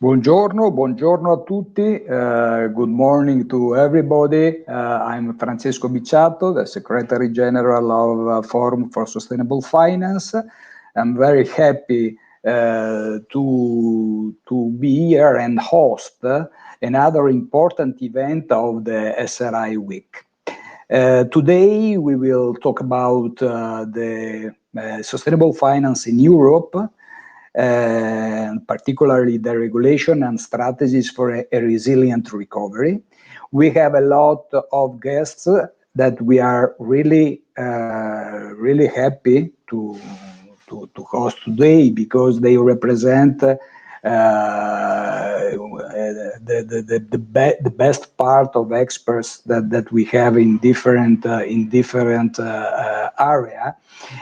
Buongiorno a tutti. Good morning to everybody. I'm Francesco Bicciato, the Secretary General of Forum for Sustainable Finance. I'm very happy to be here and host another important event of the SRI Week. Today we will talk about the sustainable finance in Europe, particularly the regulation and strategies for a resilient recovery. We have a lot of guests that we are really happy to host today, because they represent the best part of experts that we have in different area,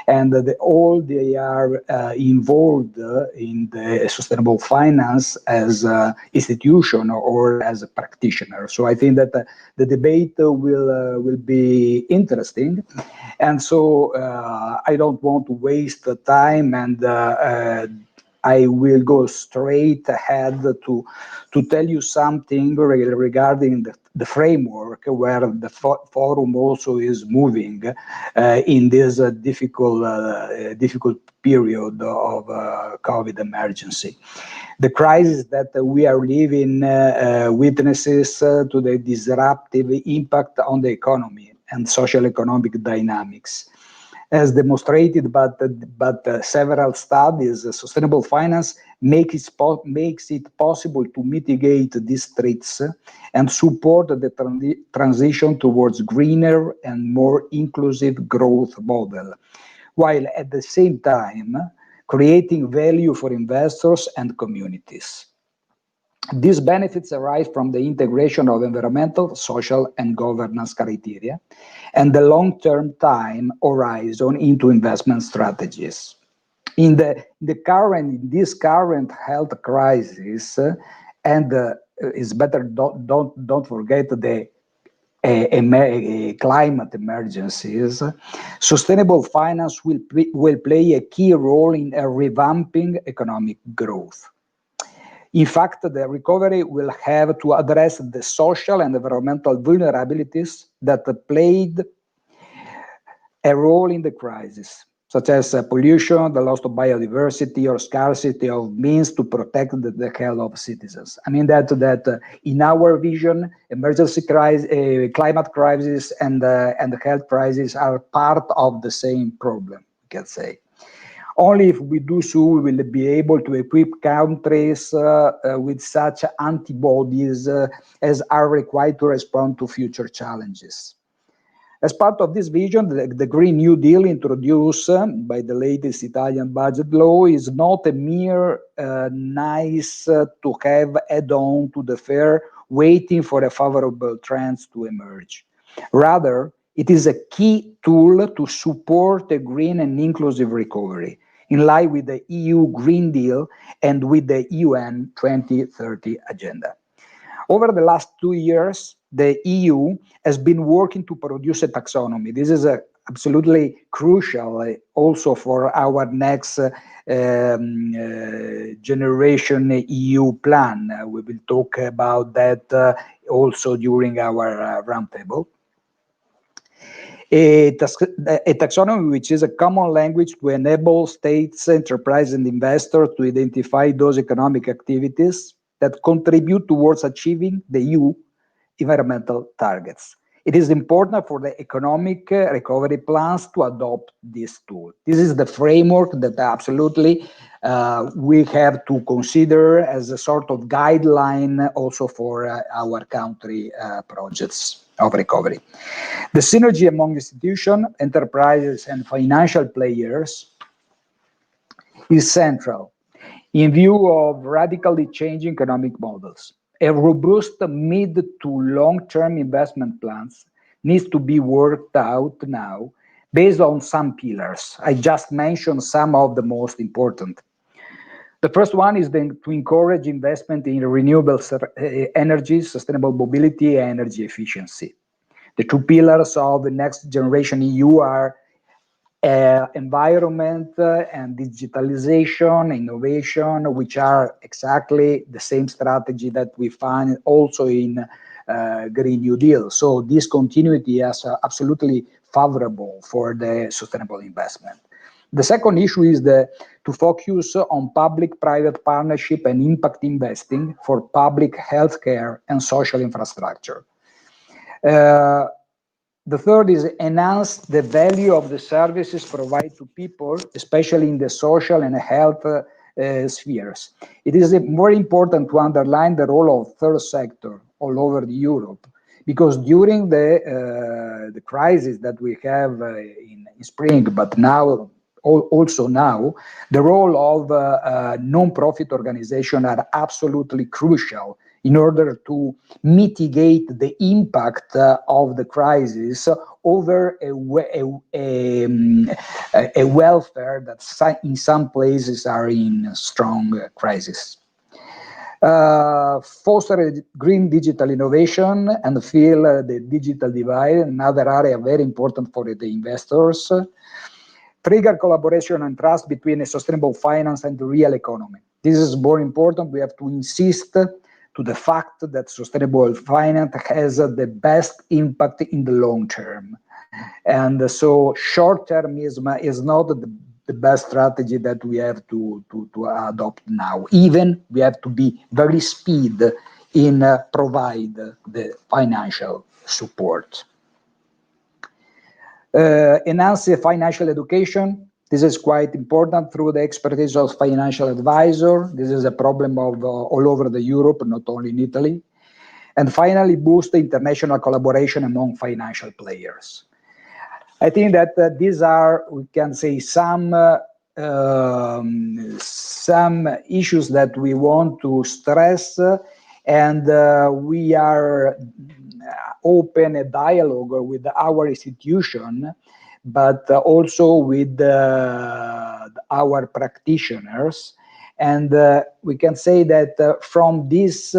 and all they are involved in the sustainable finance as an institution or as a practitioner. So I think that the debate will be interesting, and so I don't want to waste the time, and I will go straight ahead to tell you something regarding the framework where the forum also is moving in this difficult period of COVID emergency. The crisis that we are living witnesses to the disruptive impact on the economy and social economic dynamics. As demonstrated by several studies, sustainable finance makes it possible to mitigate these threats and support the transition towards greener and more inclusive growth model, while at the same time creating value for investors and communities. These benefits arise from the integration of environmental, social, and governance criteria, and the long-term time horizon into investment strategies. In this current health crisis, and it's better don't forget the climate emergencies, sustainable finance will play a key role in revamping economic growth. In fact, the recovery will have to address the social and environmental vulnerabilities that played a role in the crisis, such as pollution, the loss of biodiversity, or scarcity of means to protect the health of citizens. I mean that in our vision, emergency crisis, climate crisis, and the health crisis are part of the same problem, we can say. Only if we do so, we will be able to equip countries with such antibodies as are required to respond to future challenges. As part of this vision, the Green New Deal introduced by the latest Italian budget law is not a mere nice to have add-on to the fare waiting for a favorable trends to emerge. Rather, it is a key tool to support a green and inclusive recovery, in line with the EU Green Deal and with the UN 2030 agenda. Over the last 2 years, the EU has been working to produce a taxonomy. This is absolutely crucial also for our next generation EU plan. We will talk about that also during our roundtable. A taxonomy which is a common language to enable states, enterprises, and investors to identify those economic activities that contribute towards achieving the EU environmental targets. It is important for the economic recovery plans to adopt this tool. This is the framework that absolutely we have to consider as a sort of guideline also for our country projects of recovery. The synergy among institutions, enterprises, and financial players is central in view of radically changing economic models. A robust mid to long-term investment plans needs to be worked out now based on some pillars. I just mentioned some of the most important. The first one is to encourage investment in renewable energy, sustainable mobility, and energy efficiency. The two pillars of the next generation EU are environment and digitalization, innovation, which are exactly the same strategy that we find also in Green New Deal. So this continuity is absolutely favorable for the sustainable investment. The second issue is to focus on public-private partnership and impact investing for public healthcare and social infrastructure. The third is enhance the value of the services provided to people, especially in the social and health spheres. It is very important to underline the role of third sector all over Europe, because during the crisis that we have in spring, but now also now, the role of non-profit organizations are absolutely crucial in order to mitigate the impact of the crisis over a welfare that in some places are in strong crisis. Foster green digital innovation and fill the digital divide, another area very important for the investors. Trigger collaboration and trust between a sustainable finance and the real economy. This is more important. We have to insist to the fact that sustainable finance has the best impact in the long term. And so short-termism is not the best strategy that we have to adopt now. Even we have to be very speed in provide the financial support. Enhance financial education. This is quite important through the expertise of financial advisor. This is a problem of all over the Europe, not only in Italy. And finally, boost international collaboration among financial players. I think that these are, we can say, some issues that we want to stress, and we are open a dialogue with our institution, but also with our practitioners. And we can say that from this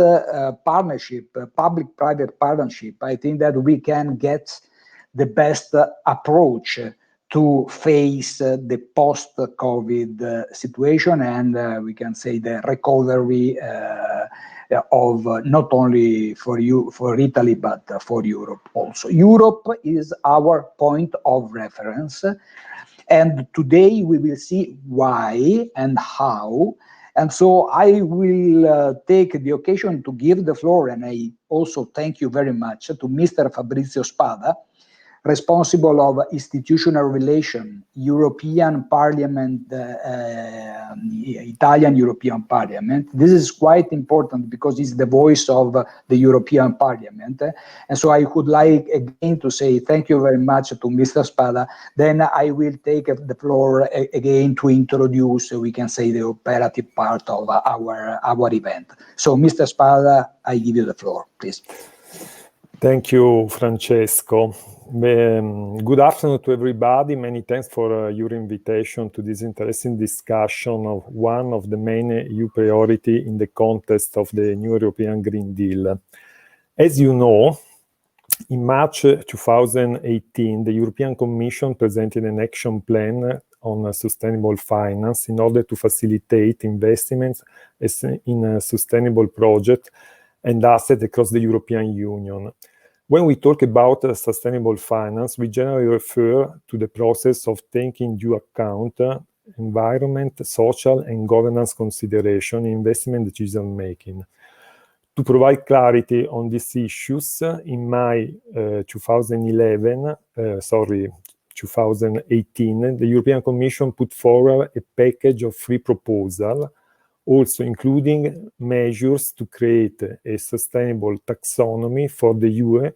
partnership, public-private partnership, I think that we can get the best approach to face the post-COVID situation, and we can say the recovery of not only for Italy, but for Europe also. Europe is our point of reference, and today we will see why and how. And so I will take the occasion to give the floor, and I also thank you very much, to Mr. Fabrizio Spada, responsible of institutional relation, European Parliament, Italian European Parliament. This is quite important because he's the voice of the European Parliament. And so I would like again to say thank you very much to Mr. Spada. Then I will take the floor again to introduce, we can say, the operative part of our event. So Mr. Spada, I give you the floor, please. Thank you, Francesco. Good afternoon to everybody. Many thanks for your invitation to this interesting discussion of one of the main EU priority in the context of the new European Green Deal. As you know, in March 2018, the European Commission presented an action plan on sustainable finance in order to facilitate investments in a sustainable project and assets across the European Union. When we talk about sustainable finance, we generally refer to the process of taking into account environment, social, and governance consideration in investment decision making. To provide clarity on these issues, in May 2018, the European Commission put forward a package of 3 proposals, also including measures to create a sustainable taxonomy for the UE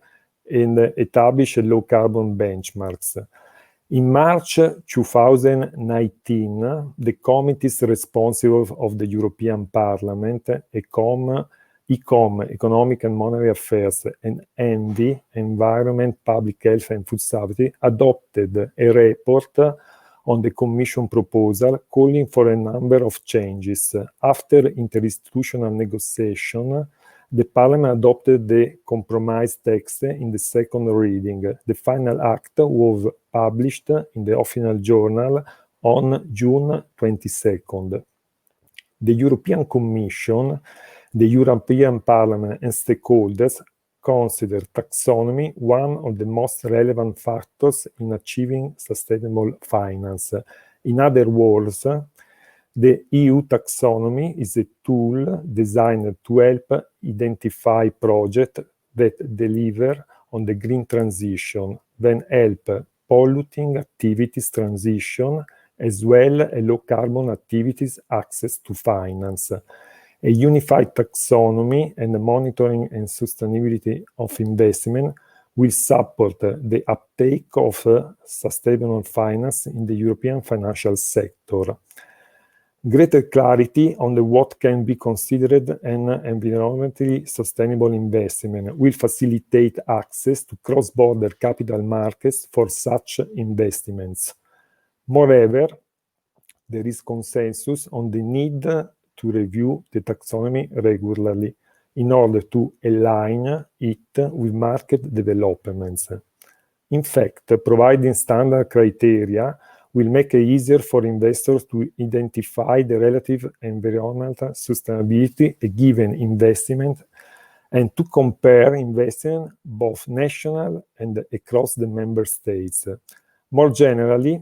and establish a low-carbon benchmarks. In March 2019, the committees responsible of the European Parliament, ECOM, Economic and Monetary Affairs, and ENVI, Environment, Public Health and Food Safety, adopted a report on the Commission proposal calling for a number of changes. After interinstitutional negotiation, the Parliament adopted the compromise text in the second reading. The final act was published in the Official Journal on June 22nd. The European Commission, the European Parliament and stakeholders consider taxonomy one of the most relevant factors in achieving sustainable finance. In other words, the EU taxonomy is a tool designed to help identify projects that deliver on the green transition, then help polluting activities transition, as well as low-carbon activities access to finance. A unified taxonomy and the monitoring and sustainability of investment will support the uptake of sustainable finance in the European financial sector. Greater clarity on what can be considered an environmentally sustainable investment will facilitate access to cross-border capital markets for such investments. Moreover, there is consensus on the need to review the taxonomy regularly in order to align it with market developments. In fact, providing standard criteria will make it easier for investors to identify the relative environmental sustainability a given investment and to compare investment both national and across the member states. More generally,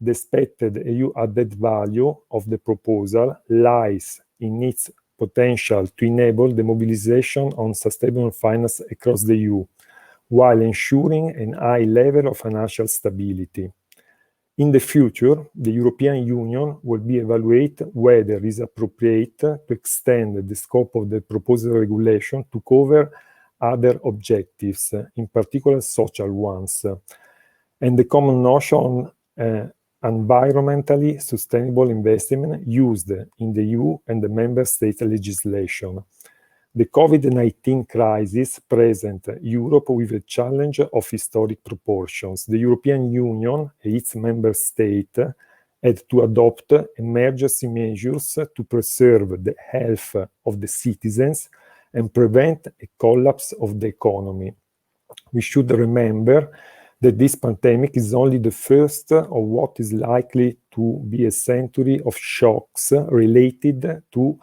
the expected EU added value of the proposal lies in its potential to enable the mobilization on sustainable finance across the EU, while ensuring a high level of financial stability. In the future, the European Union will evaluate whether it is appropriate to extend the scope of the proposed regulation to cover other objectives, in particular social ones, and the common notion on environmentally sustainable investment used in the EU and the member state legislation. The COVID-19 crisis presents Europe with a challenge of historic proportions. The European Union and its member states had to adopt emergency measures to preserve the health of the citizens and prevent a collapse of the economy. We should remember that this pandemic is only the first of what is likely to be a century of shocks related to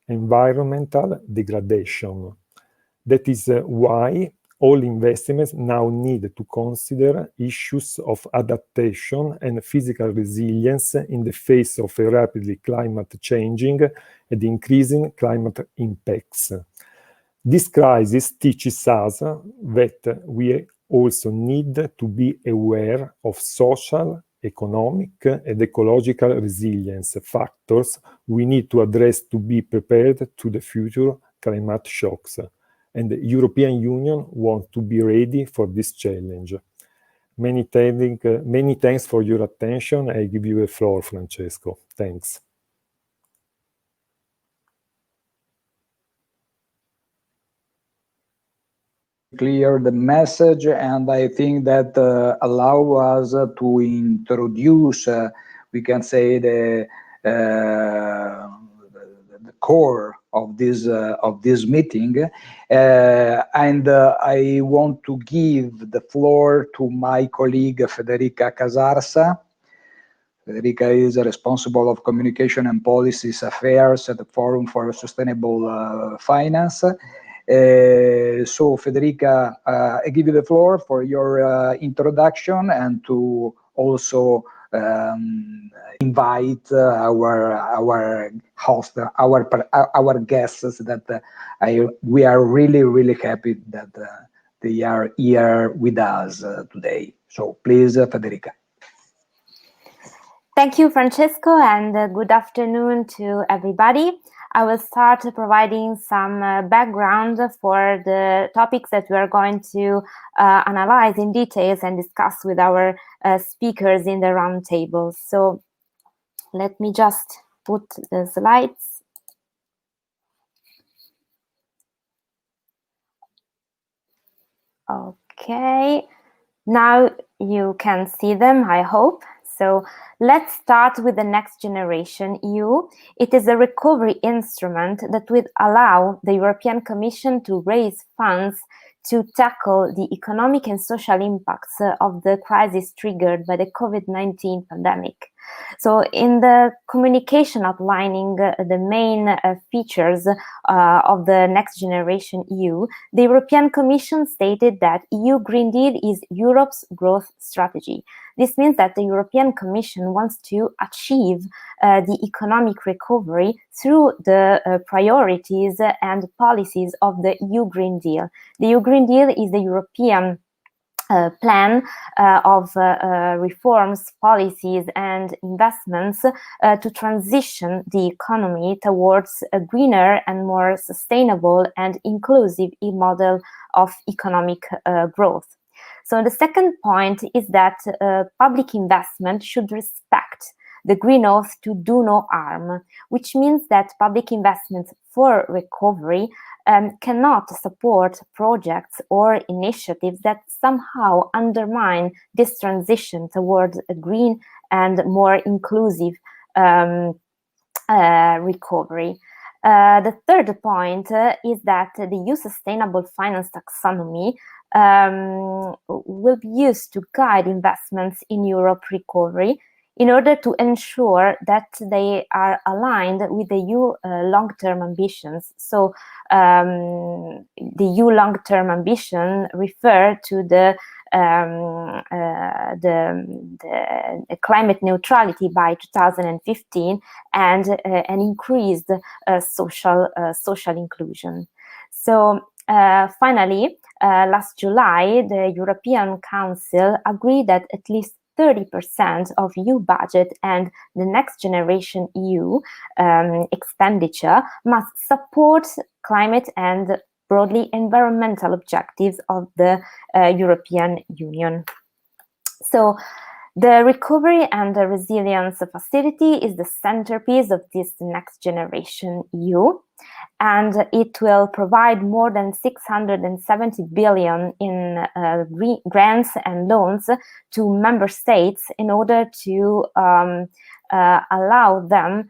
environmental degradation. That is why all investments now need to consider issues of adaptation and physical resilience in the face of a rapidly climate changing and increasing climate impacts. This crisis teaches us that we also need to be aware of social, economic, and ecological resilience factors we need to address to be prepared to the future climate shocks. And the European Union wants to be ready for this challenge. Many thanks for your attention. I give you the floor, Francesco. Thanks. Clear the message, and I think that allow us to introduce, we can say, the core of this meeting, and I want to give the floor to my colleague Federica Casarsa. Federica is responsible of communication and policies affairs at the Forum for Sustainable Finance. So Federica, I give you the floor for your introduction and to also invite our host, our guests that we are really happy that they are here with us today. So please, Federica. Thank you, Francesco, and good afternoon to everybody. I will start providing some background for the topics that we are going to analyze in details and discuss with our speakers in the round table. So let me just put the slides. Okay, now you can see them, I hope. So let's start with the Next Generation EU. It is a recovery instrument that will allow the European Commission to raise funds to tackle the economic and social impacts of the crisis triggered by the COVID-19 pandemic. So in the communication outlining the main features of the Next Generation EU, the European Commission stated that EU Green Deal is Europe's growth strategy. This means that the European Commission wants to achieve the economic recovery through the priorities and policies of the EU Green Deal. The EU Green Deal is the European plan of reforms, policies, and investments to transition the economy towards a greener and more sustainable and inclusive model of economic growth. So the second point is that public investment should respect the green oath to do no harm, which means that public investments for recovery cannot support projects or initiatives that somehow undermine this transition towards a green and more inclusive recovery. The third point is that the EU Sustainable Finance Taxonomy will be used to guide investments in Europe recovery in order to ensure that they are aligned with the EU long-term ambitions. So the EU long-term ambition refer to the climate neutrality by 2015 and an increased social inclusion. So finally, last July, the European Council agreed that at least 30% of EU budget and the Next Generation EU expenditure must support climate and broadly environmental objectives of the European Union. So the Recovery and the Resilience Facility is the centerpiece of this Next Generation EU, and it will provide more than 670 billion in grants and loans to member states in order to allow them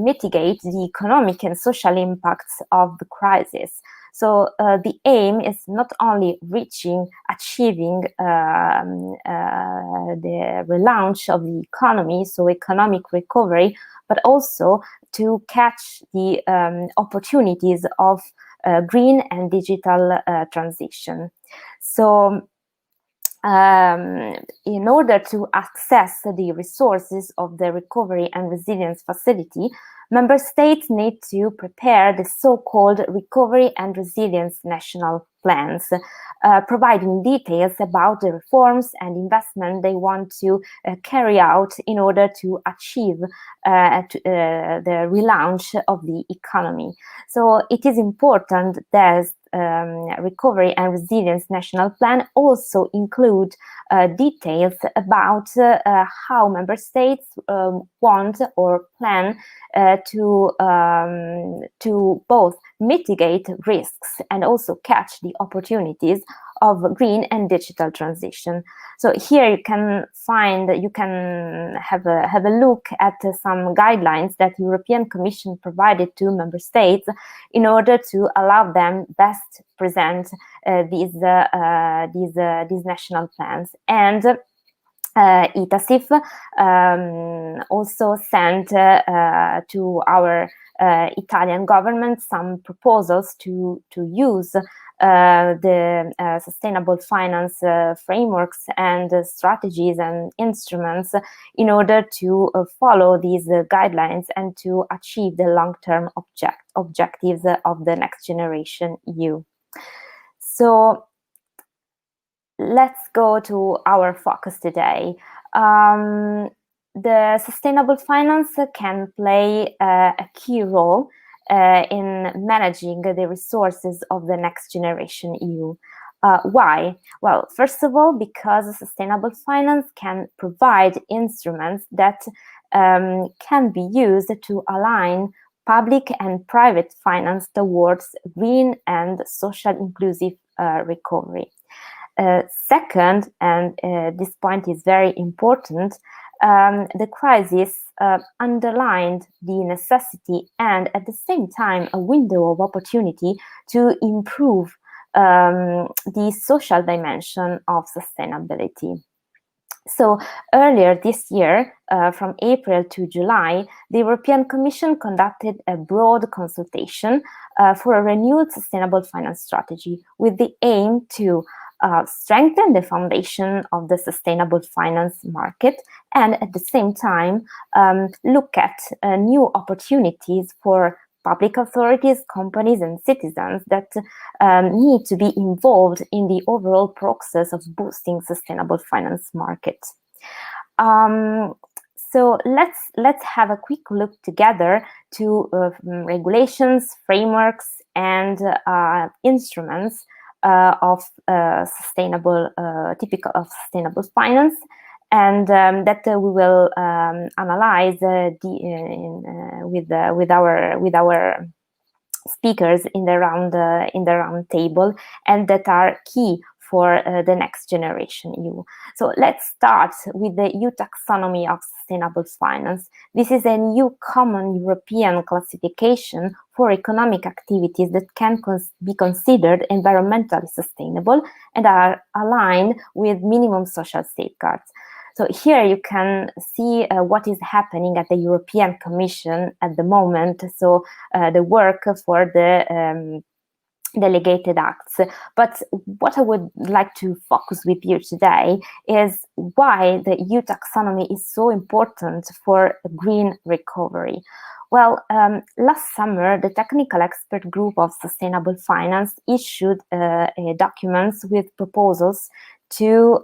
mitigate the economic and social impacts of the crisis. So the aim is not only achieving the relaunch of the economy, so economic recovery, but also to catch the opportunities of green and digital transition. So in order to access the resources of the Recovery and Resilience Facility, member states need to prepare the so-called Recovery and Resilience National Plans, providing details about the reforms and investment they want to carry out in order to achieve the relaunch of the economy. So it is important that Recovery and Resilience National Plan also include details about how member states want or plan to both mitigate risks and also catch the opportunities of green and digital transition. So here you can have a look at some guidelines that the European Commission provided to member states in order to allow them best present these national plans. And ItaSIF also sent to our Italian government some proposals to use the sustainable finance frameworks and strategies and instruments in order to follow these guidelines and to achieve the long-term objectives of the Next Generation EU. So let's go to our focus today. The sustainable finance can play a key role in managing the resources of the Next Generation EU. Why? Well, first of all, because sustainable finance can provide instruments that can be used to align public and private finance towards green and social inclusive recovery. Second, and this point is very important, the crisis underlined the necessity and at the same time a window of opportunity to improve the social dimension of sustainability. So earlier this year, from April to July, the European Commission conducted a broad consultation for a renewed sustainable finance strategy with the aim to strengthen the foundation of the sustainable finance market and at the same time look at new opportunities for public authorities, companies and citizens that need to be involved in the overall process of boosting sustainable finance markets. So let's have a quick look together to regulations, frameworks and instruments of sustainable, typical of sustainable finance, and that we will analyze with our speakers in the round table, and that are key for the next generation EU. So let's start with the EU taxonomy of sustainable finance. This is a new common European classification for economic activities that can be considered environmentally sustainable and are aligned with minimum social safeguards. So here you can see what is happening at the European Commission at the moment, so the work for the delegated acts. But what I would like to focus with you today is why the EU taxonomy is so important for green recovery. Well, last summer, the Technical Expert Group of Sustainable Finance issued documents with proposals to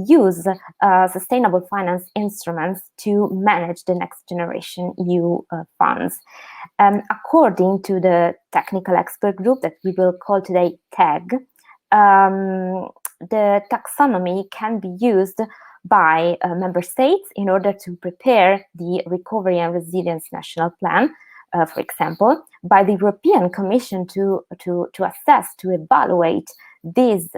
use sustainable finance instruments to manage the next generation EU funds. According to the Technical Expert Group that we will call today TEG, the taxonomy can be used by member states in order to prepare the Recovery and Resilience National Plan, for example, by the European Commission to assess, to evaluate these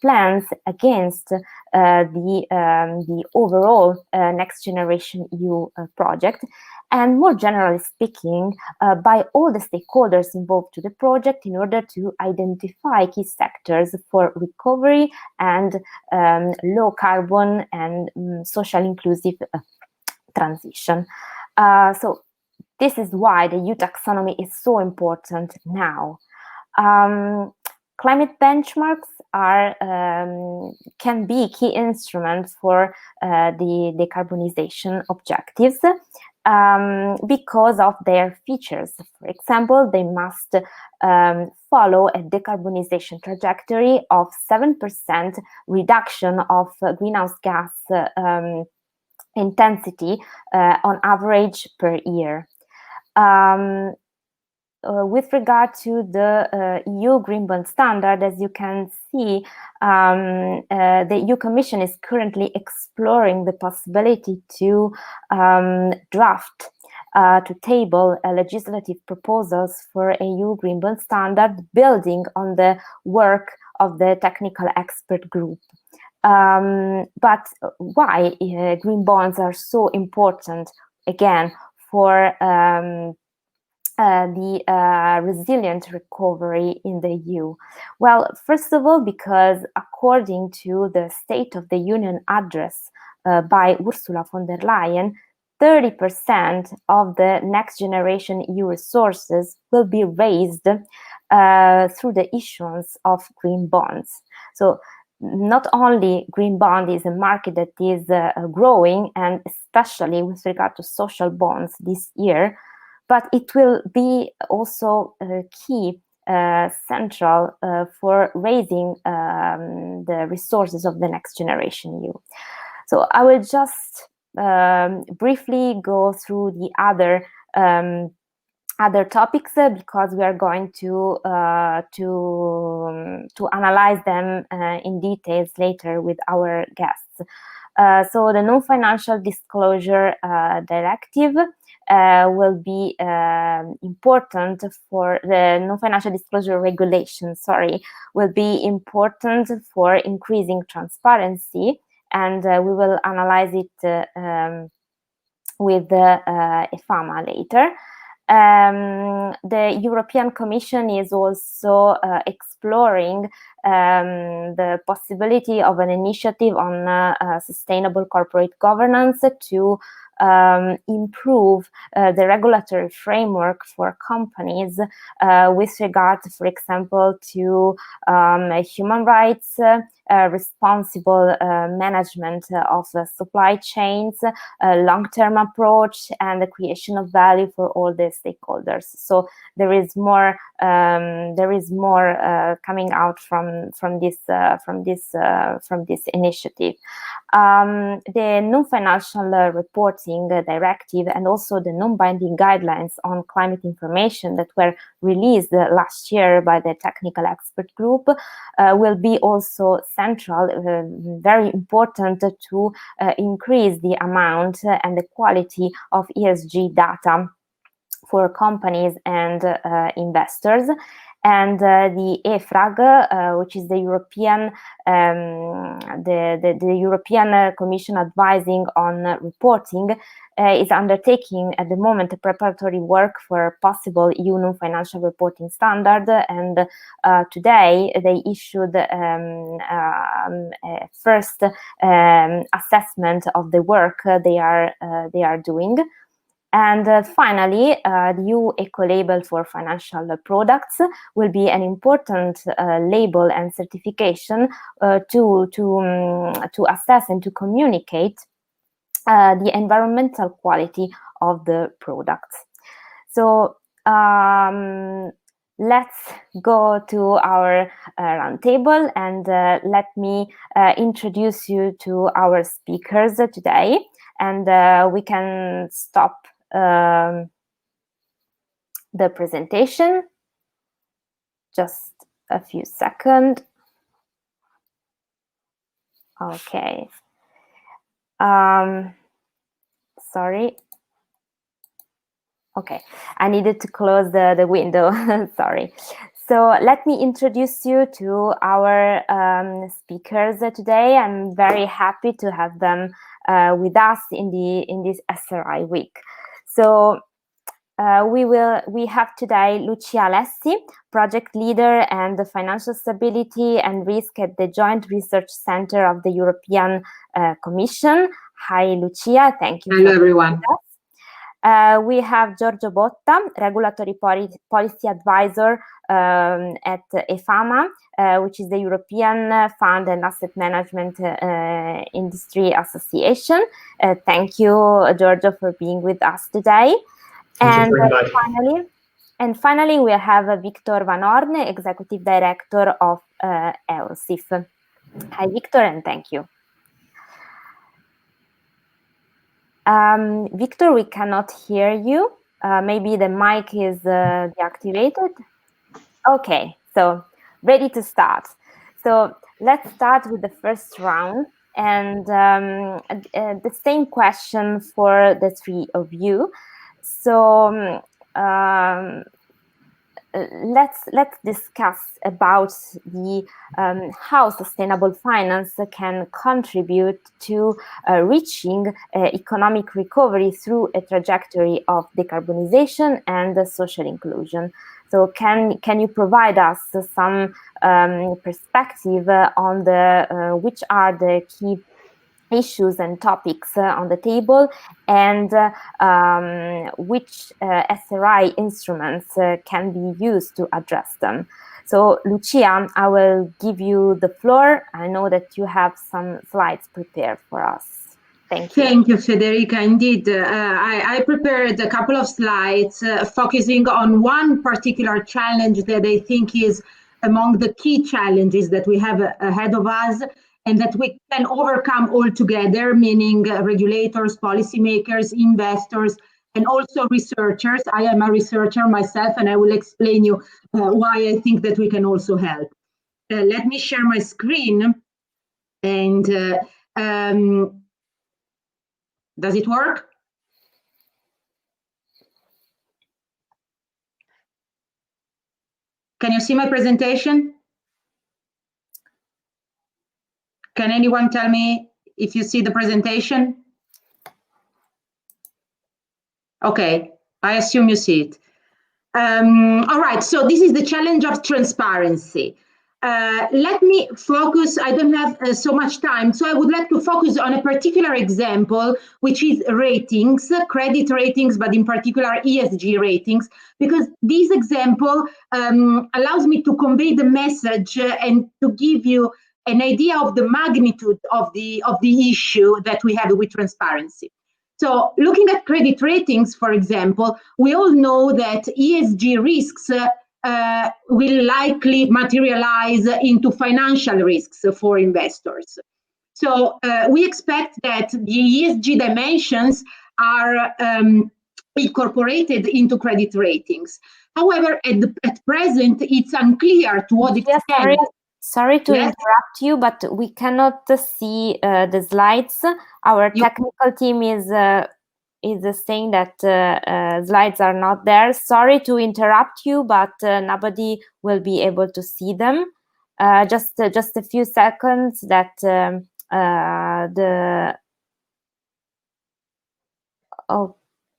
plans against the overall Next Generation EU project, and more generally speaking, by all the stakeholders involved to the project in order to identify key sectors for recovery and low carbon and social inclusive transition. So this is why the EU taxonomy is so important now. Climate benchmarks can be key instruments for the decarbonization objectives because of their features. For example, they must follow a decarbonization trajectory of 7% reduction of greenhouse gas intensity on average per year. With regard to the EU Green Bond Standard, as you can see, the EU Commission is currently exploring the possibility to draft, to table legislative proposals for a EU Green Bond Standard, building on the work of the Technical Expert Group. But why green bonds are so important, again, for the resilient recovery in the EU? Well, first of all, because according to the State of the Union address by Ursula von der Leyen, 30% of the Next Generation EU resources will be raised through the issuance of green bonds. So not only green bond is a market that is growing, and especially with regard to social bonds this year, but it will be also key, central for raising the resources of the Next Generation EU. So I will just briefly go through the other topics because we are going to analyze them in details later with our guests. So the non-financial disclosure directive will be important for the non-financial disclosure regulation, will be important for increasing transparency, and we will analyze it with EFAMA later. The European Commission is also exploring the possibility of an initiative on sustainable corporate governance to improve the regulatory framework for companies with regard, for example, to human rights, responsible management of supply chains, long-term approach, and the creation of value for all the stakeholders. So there is more coming out from this initiative. The non-financial reporting directive and also the non-binding guidelines on climate information that were released last year by the technical expert group will be also central, very important to increase the amount and the quality of ESG data for companies and investors. And the EFRAG, which is the European the European Commission advising on reporting, is undertaking at the moment a preparatory work for possible EU non-financial reporting standard. And today they issued a first assessment of the work they are doing. And finally, the EU eco-label for financial products will be an important label and certification to assess and to communicate the environmental quality of the products. So let's go to our roundtable, and let me introduce you to our speakers today, and we can stop the presentation. Just a few seconds. Okay. Sorry. Okay, I needed to close the window. Sorry. So let me introduce you to our speakers today. I'm very happy to have them with us in this SRI week. So we have today Lucia Alessi, project leader and the financial stability and risk at the Joint Research Center of the European Commission. Hi, Lucia. Thank you. Hello, everyone. We have Giorgio Botta, regulatory policy advisor at EFAMA, which is the European Fund and Asset Management Industry Association. Thank you, Giorgio, for being with us today. And finally, we have Victor Van Hoorn, Executive Director of Eurosif. Hi, Victor, and thank you. Victor, we cannot hear you. Maybe the mic is deactivated. Okay, so ready to start. So let's start with the first round, and the same question for the three of you. So let's discuss about the how sustainable finance can contribute to reaching economic recovery through a trajectory of decarbonization and social inclusion. So can you provide us some perspective on the which are the key issues and topics on the table, and which SRI instruments can be used to address them? So, Lucia, I will give you the floor. I know that you have some slides prepared for us. Thank you. Thank you, Federica. Indeed, I prepared a couple of slides focusing on one particular challenge that I think is among the key challenges that we have ahead of us, and that we can overcome all together, meaning regulators, policymakers, investors, and also researchers. I am a researcher myself, and I will explain you why I think that we can also help. Let me share my screen. And does it work? Can you see my presentation? Can anyone tell me if you see the presentation? Okay, I assume you see it. All right, so this is the challenge of transparency. Let me focus, I don't have so much time, so I would like to focus on a particular example, which is ratings, credit ratings, but in particular ESG ratings, because this example allows me to convey the message and to give you an idea of the magnitude of the issue that we have with transparency. So looking at credit ratings, for example, we all know that ESG risks will likely materialize into financial risks for investors. So we expect that the ESG dimensions are incorporated into credit ratings. However, at present, it's unclear to what extent. Sorry to interrupt you, but we cannot see the slides. Our technical team is saying that slides are not there. Sorry to interrupt you, but nobody will be able to see them. Just a few seconds that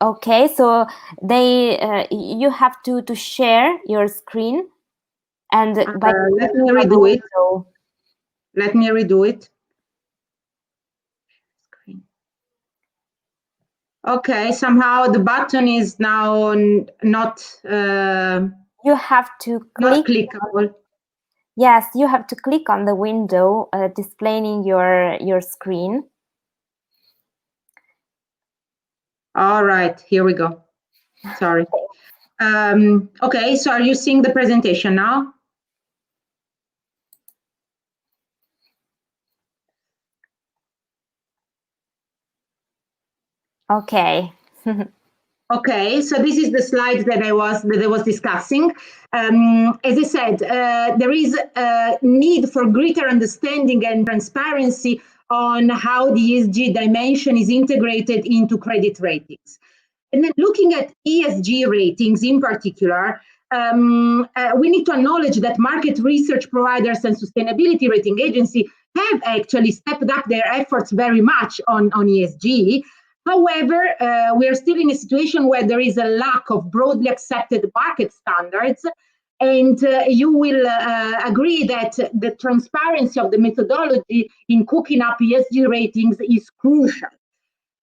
okay, so you have to share your screen. And let me redo it. Let me redo it. Okay, somehow the button is now not. You have to not clickable. Yes, you have to click on the window displaying your screen. All right, here we go. Sorry. Okay, so are you seeing the presentation now? Okay. Okay, so this is the slide that I was discussing. As I said, there is a need for greater understanding and transparency on how the ESG dimension is integrated into credit ratings. And then looking at ESG ratings in particular, we need to acknowledge that market research providers and sustainability rating agencies have actually stepped up their efforts very much on ESG. However, we are still in a situation where there is a lack of broadly accepted market standards, and you will agree that the transparency of the methodology in cooking up ESG ratings is crucial.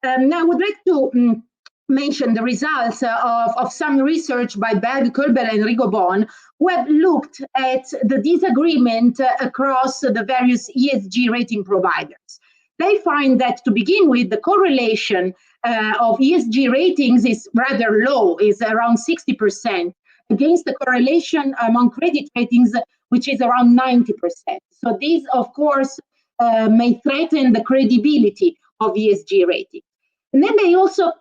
Now, I would like to mention the results of some research by Berg, Kolber, and Rigobon, who have looked at the disagreement across the various ESG rating providers. They find that, to begin with, the correlation of ESG ratings is rather low, is around 60%, against the correlation among credit ratings, which is around 90%. So these, of course, may threaten the credibility of ESG ratings. And then they also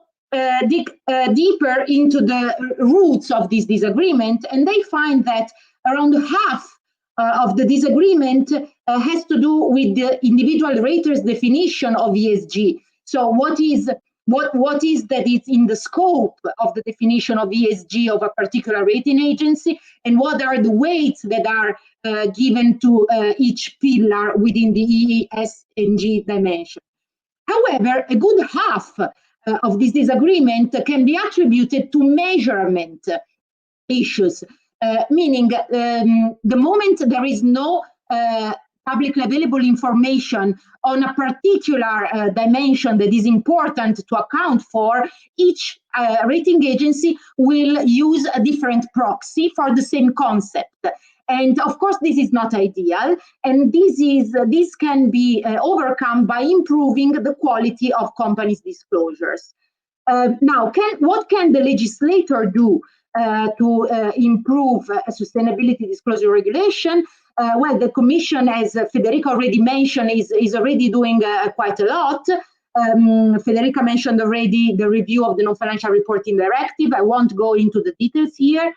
dig deeper into the roots of this disagreement, and they find that around half of the disagreement has to do with the individual raters' definition of ESG. So what is that it's in the scope of the definition of ESG of a particular rating agency, and what are the weights that are given to each pillar within the ESG dimension. However, a good half of this disagreement can be attributed to measurement issues, meaning the moment there is no publicly available information on a particular dimension that is important to account for, each rating agency will use a different proxy for the same concept. And of course, this is not ideal, and this can be overcome by improving the quality of companies' disclosures. Now, what can the legislator do to improve sustainability disclosure regulation? Well, the Commission, as Federica already mentioned, is already doing quite a lot. Federica mentioned already the review of the non-financial reporting directive. I won't go into the details here.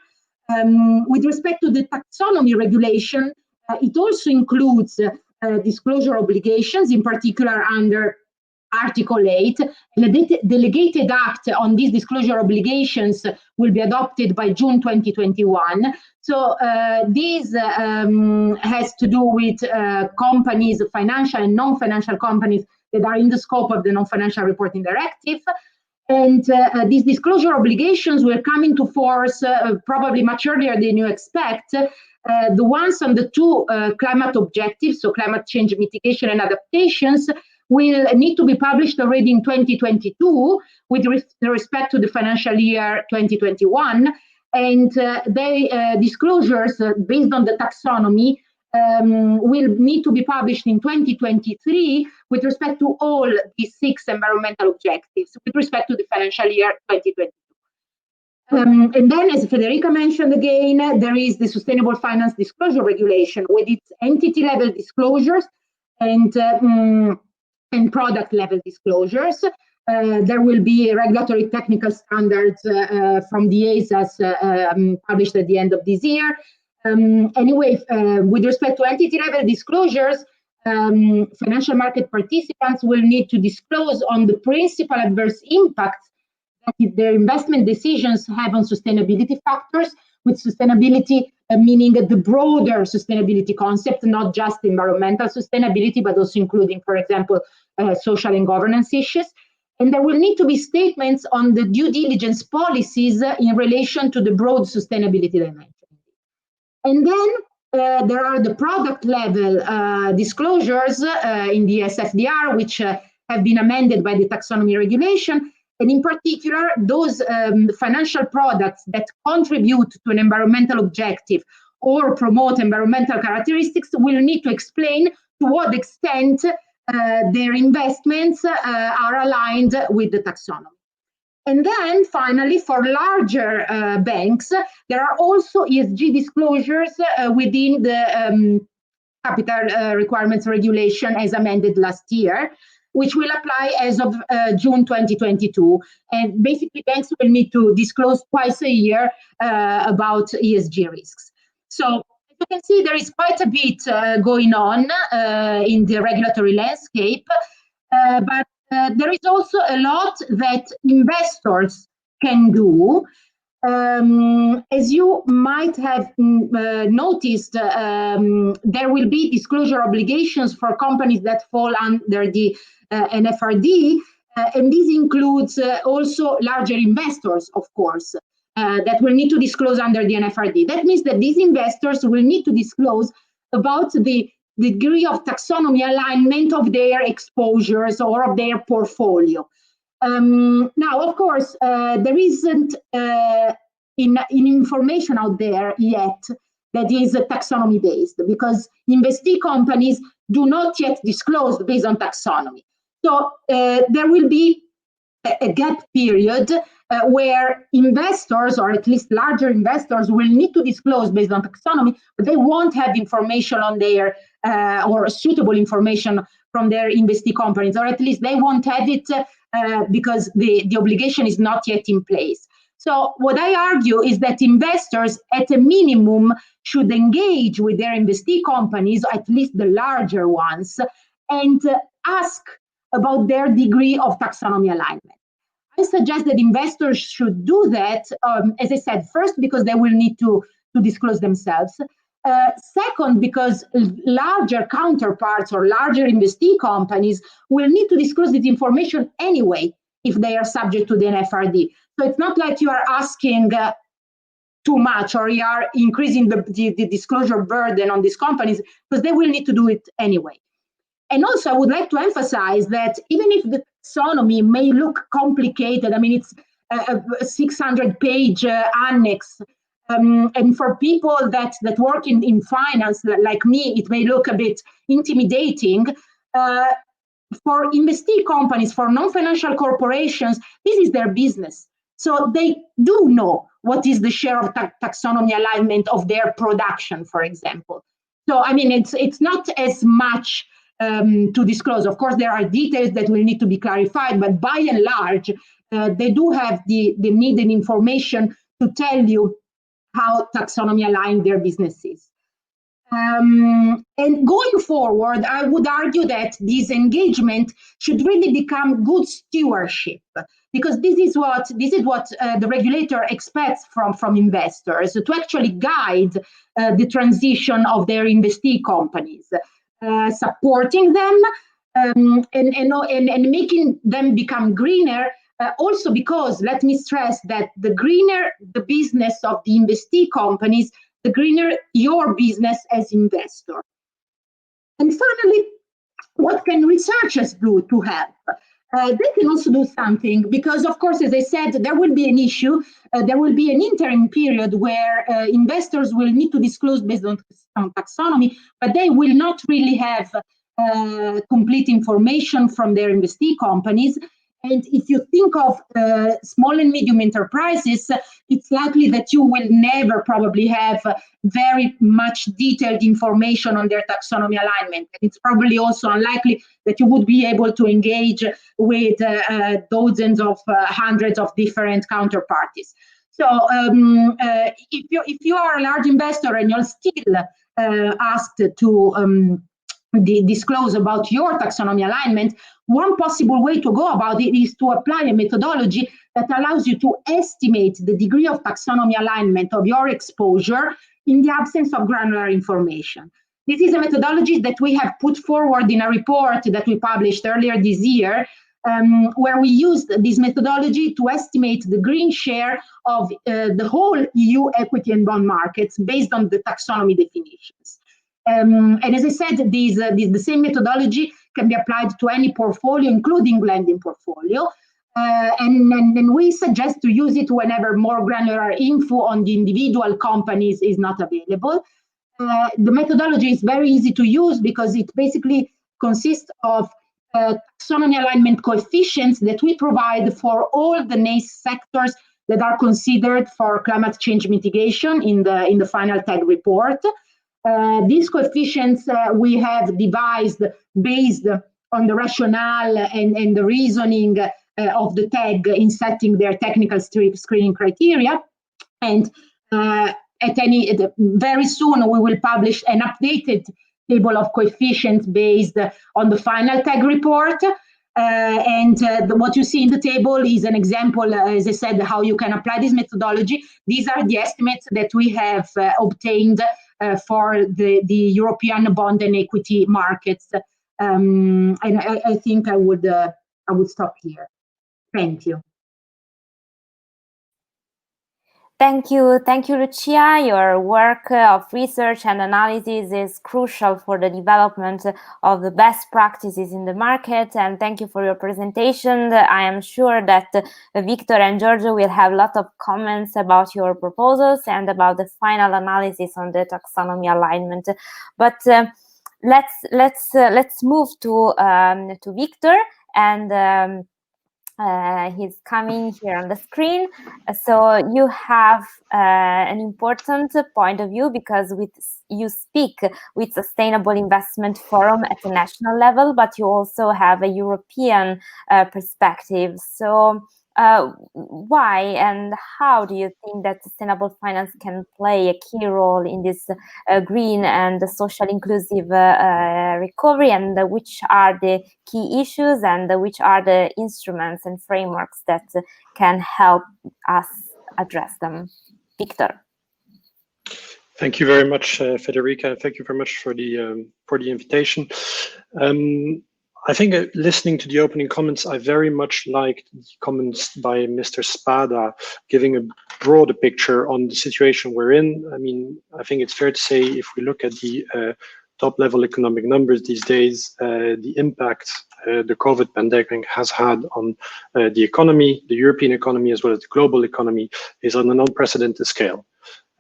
With respect to the taxonomy regulation, it also includes disclosure obligations, in particular under Article 8, and the delegated act on these disclosure obligations will be adopted by June 2021. So this has to do with companies, financial and non-financial companies that are in the scope of the non-financial reporting directive. And these disclosure obligations will come into force probably much earlier than you expect. The ones on the two climate objectives, so climate change mitigation and adaptations, will need to be published already in 2022 with respect to the financial year 2021. And disclosures based on the taxonomy will need to be published in 2023 with respect to all these 6 environmental objectives with respect to the financial year 2022. And then, as Federica mentioned again, there is the Sustainable Finance Disclosure Regulation with its entity-level disclosures and product-level disclosures. There will be regulatory technical standards from the ESAs published at the end of this year. Anyway, with respect to entity-level disclosures, financial market participants will need to disclose on the principal adverse impacts that their investment decisions have on sustainability factors, with sustainability meaning the broader sustainability concept, not just environmental sustainability, but also including, for example, social and governance issues. And there will need to be statements on the due diligence policies in relation to the broad sustainability dimension. And then there are the product level disclosures in the SFDR, which have been amended by the taxonomy regulation. And in particular, those financial products that contribute to an environmental objective or promote environmental characteristics will need to explain to what extent their investments are aligned with the taxonomy. And then finally, for larger banks, there are also ESG disclosures within the capital requirements regulation as amended last year, which will apply as of June 2022. And basically, banks will need to disclose twice a year about ESG risks. So as you can see, there is quite a bit going on in the regulatory landscape, but there is also a lot that investors can do. As you might have noticed, there will be disclosure obligations for companies that fall under the NFRD, and this includes also larger investors, of course, that will need to disclose under the NFRD. That means that these investors will need to disclose about the degree of taxonomy alignment of their exposures or of their portfolio. Now, of course, there isn't in information out there yet that is taxonomy based, because investee companies do not yet disclose based on taxonomy. So there will be a gap period where investors, or at least larger investors, will need to disclose based on taxonomy, but they won't have information on their or suitable information from their investee companies, or at least they won't have it because the obligation is not yet in place. So what I argue is that investors, at a minimum, should engage with their investee companies, at least the larger ones, and ask about their degree of taxonomy alignment. I suggest that investors should do that, as I said, first, because they will need to disclose themselves. Second, because larger counterparts or larger investee companies will need to disclose this information anyway if they are subject to the NFRD. So it's not like you are asking too much or you are increasing the disclosure burden on these companies, because they will need to do it anyway. And also, I would like to emphasize that even if the taxonomy may look complicated, I mean, it's a 600-page annex, and for people that work in finance, like me, it may look a bit intimidating. For investee companies, for non-financial corporations, this is their business. So they do know what is the share of taxonomy alignment of their production, for example. So, I mean, it's not as much to disclose. Of course, there are details that will need to be clarified, but by and large, they do have the needed information to tell you how taxonomy aligned their businesses. And going forward, I would argue that this engagement should really become good stewardship, because this is what the regulator expects from investors, to actually guide the transition of their investee companies, supporting them and making them become greener. Also because, let me stress that the greener the business of the investee companies, the greener your business as investor. And finally, what can researchers do to help? They can also do something, because, of course, as I said, there will be an issue. There will be an interim period where investors will need to disclose based on taxonomy, but they will not really have complete information from their investee companies. And if you think of small and medium enterprises, it's likely that you will never probably have very much detailed information on their taxonomy alignment. It's probably also unlikely that you would be able to engage with dozens of hundreds of different counterparties. So if you are a large investor and you're still asked to disclose about your taxonomy alignment, one possible way to go about it is to apply a methodology that allows you to estimate the degree of taxonomy alignment of your exposure in the absence of granular information. This is a methodology that we have put forward in a report that we published earlier this year, where we used this methodology to estimate the green share of the whole EU equity and bond markets based on the taxonomy definitions. And as I said, the same methodology can be applied to any portfolio, including lending portfolio. And we suggest to use it whenever more granular info on the individual companies is not available. The methodology is very easy to use because it basically consists of taxonomy alignment coefficients that we provide for all the NACE sectors that are considered for climate change mitigation in the final TAG report. These coefficients we have devised based on the rationale and the reasoning of the TAG in setting their technical screening criteria. And very soon we will publish an updated table of coefficients based on the final TAG report. What you see in the table is an example, as I said, how you can apply this methodology. These are the estimates that we have obtained for the European bond and equity markets. And I think I would stop here. Thank you. Thank you, Lucia. Your work of research and analysis is crucial for the development of the best practices in the market, and thank you for your presentation. I am sure that Victor and Giorgio will have a lot of comments about your proposals and about the final analysis on the taxonomy alignment. But let's move to Victor, and he's coming here on the screen. So you have an important point of view, because you speak with Sustainable Investment Forum at the national level, but you also have a European perspective. So why and how do you think that sustainable finance can play a key role in this green and social inclusive recovery, and which are the key issues and which are the instruments and frameworks that can help us address them? Victor. Thank you very much, Federica. Thank you very much for the invitation. I think listening to the opening comments, I very much liked the comments by Mr. Spada, giving a broader picture on the situation we're in. I mean, I think it's fair to say, if we look at the top-level economic numbers these days, the impact the COVID pandemic has had on the economy, the European economy, as well as the global economy, is on an unprecedented scale.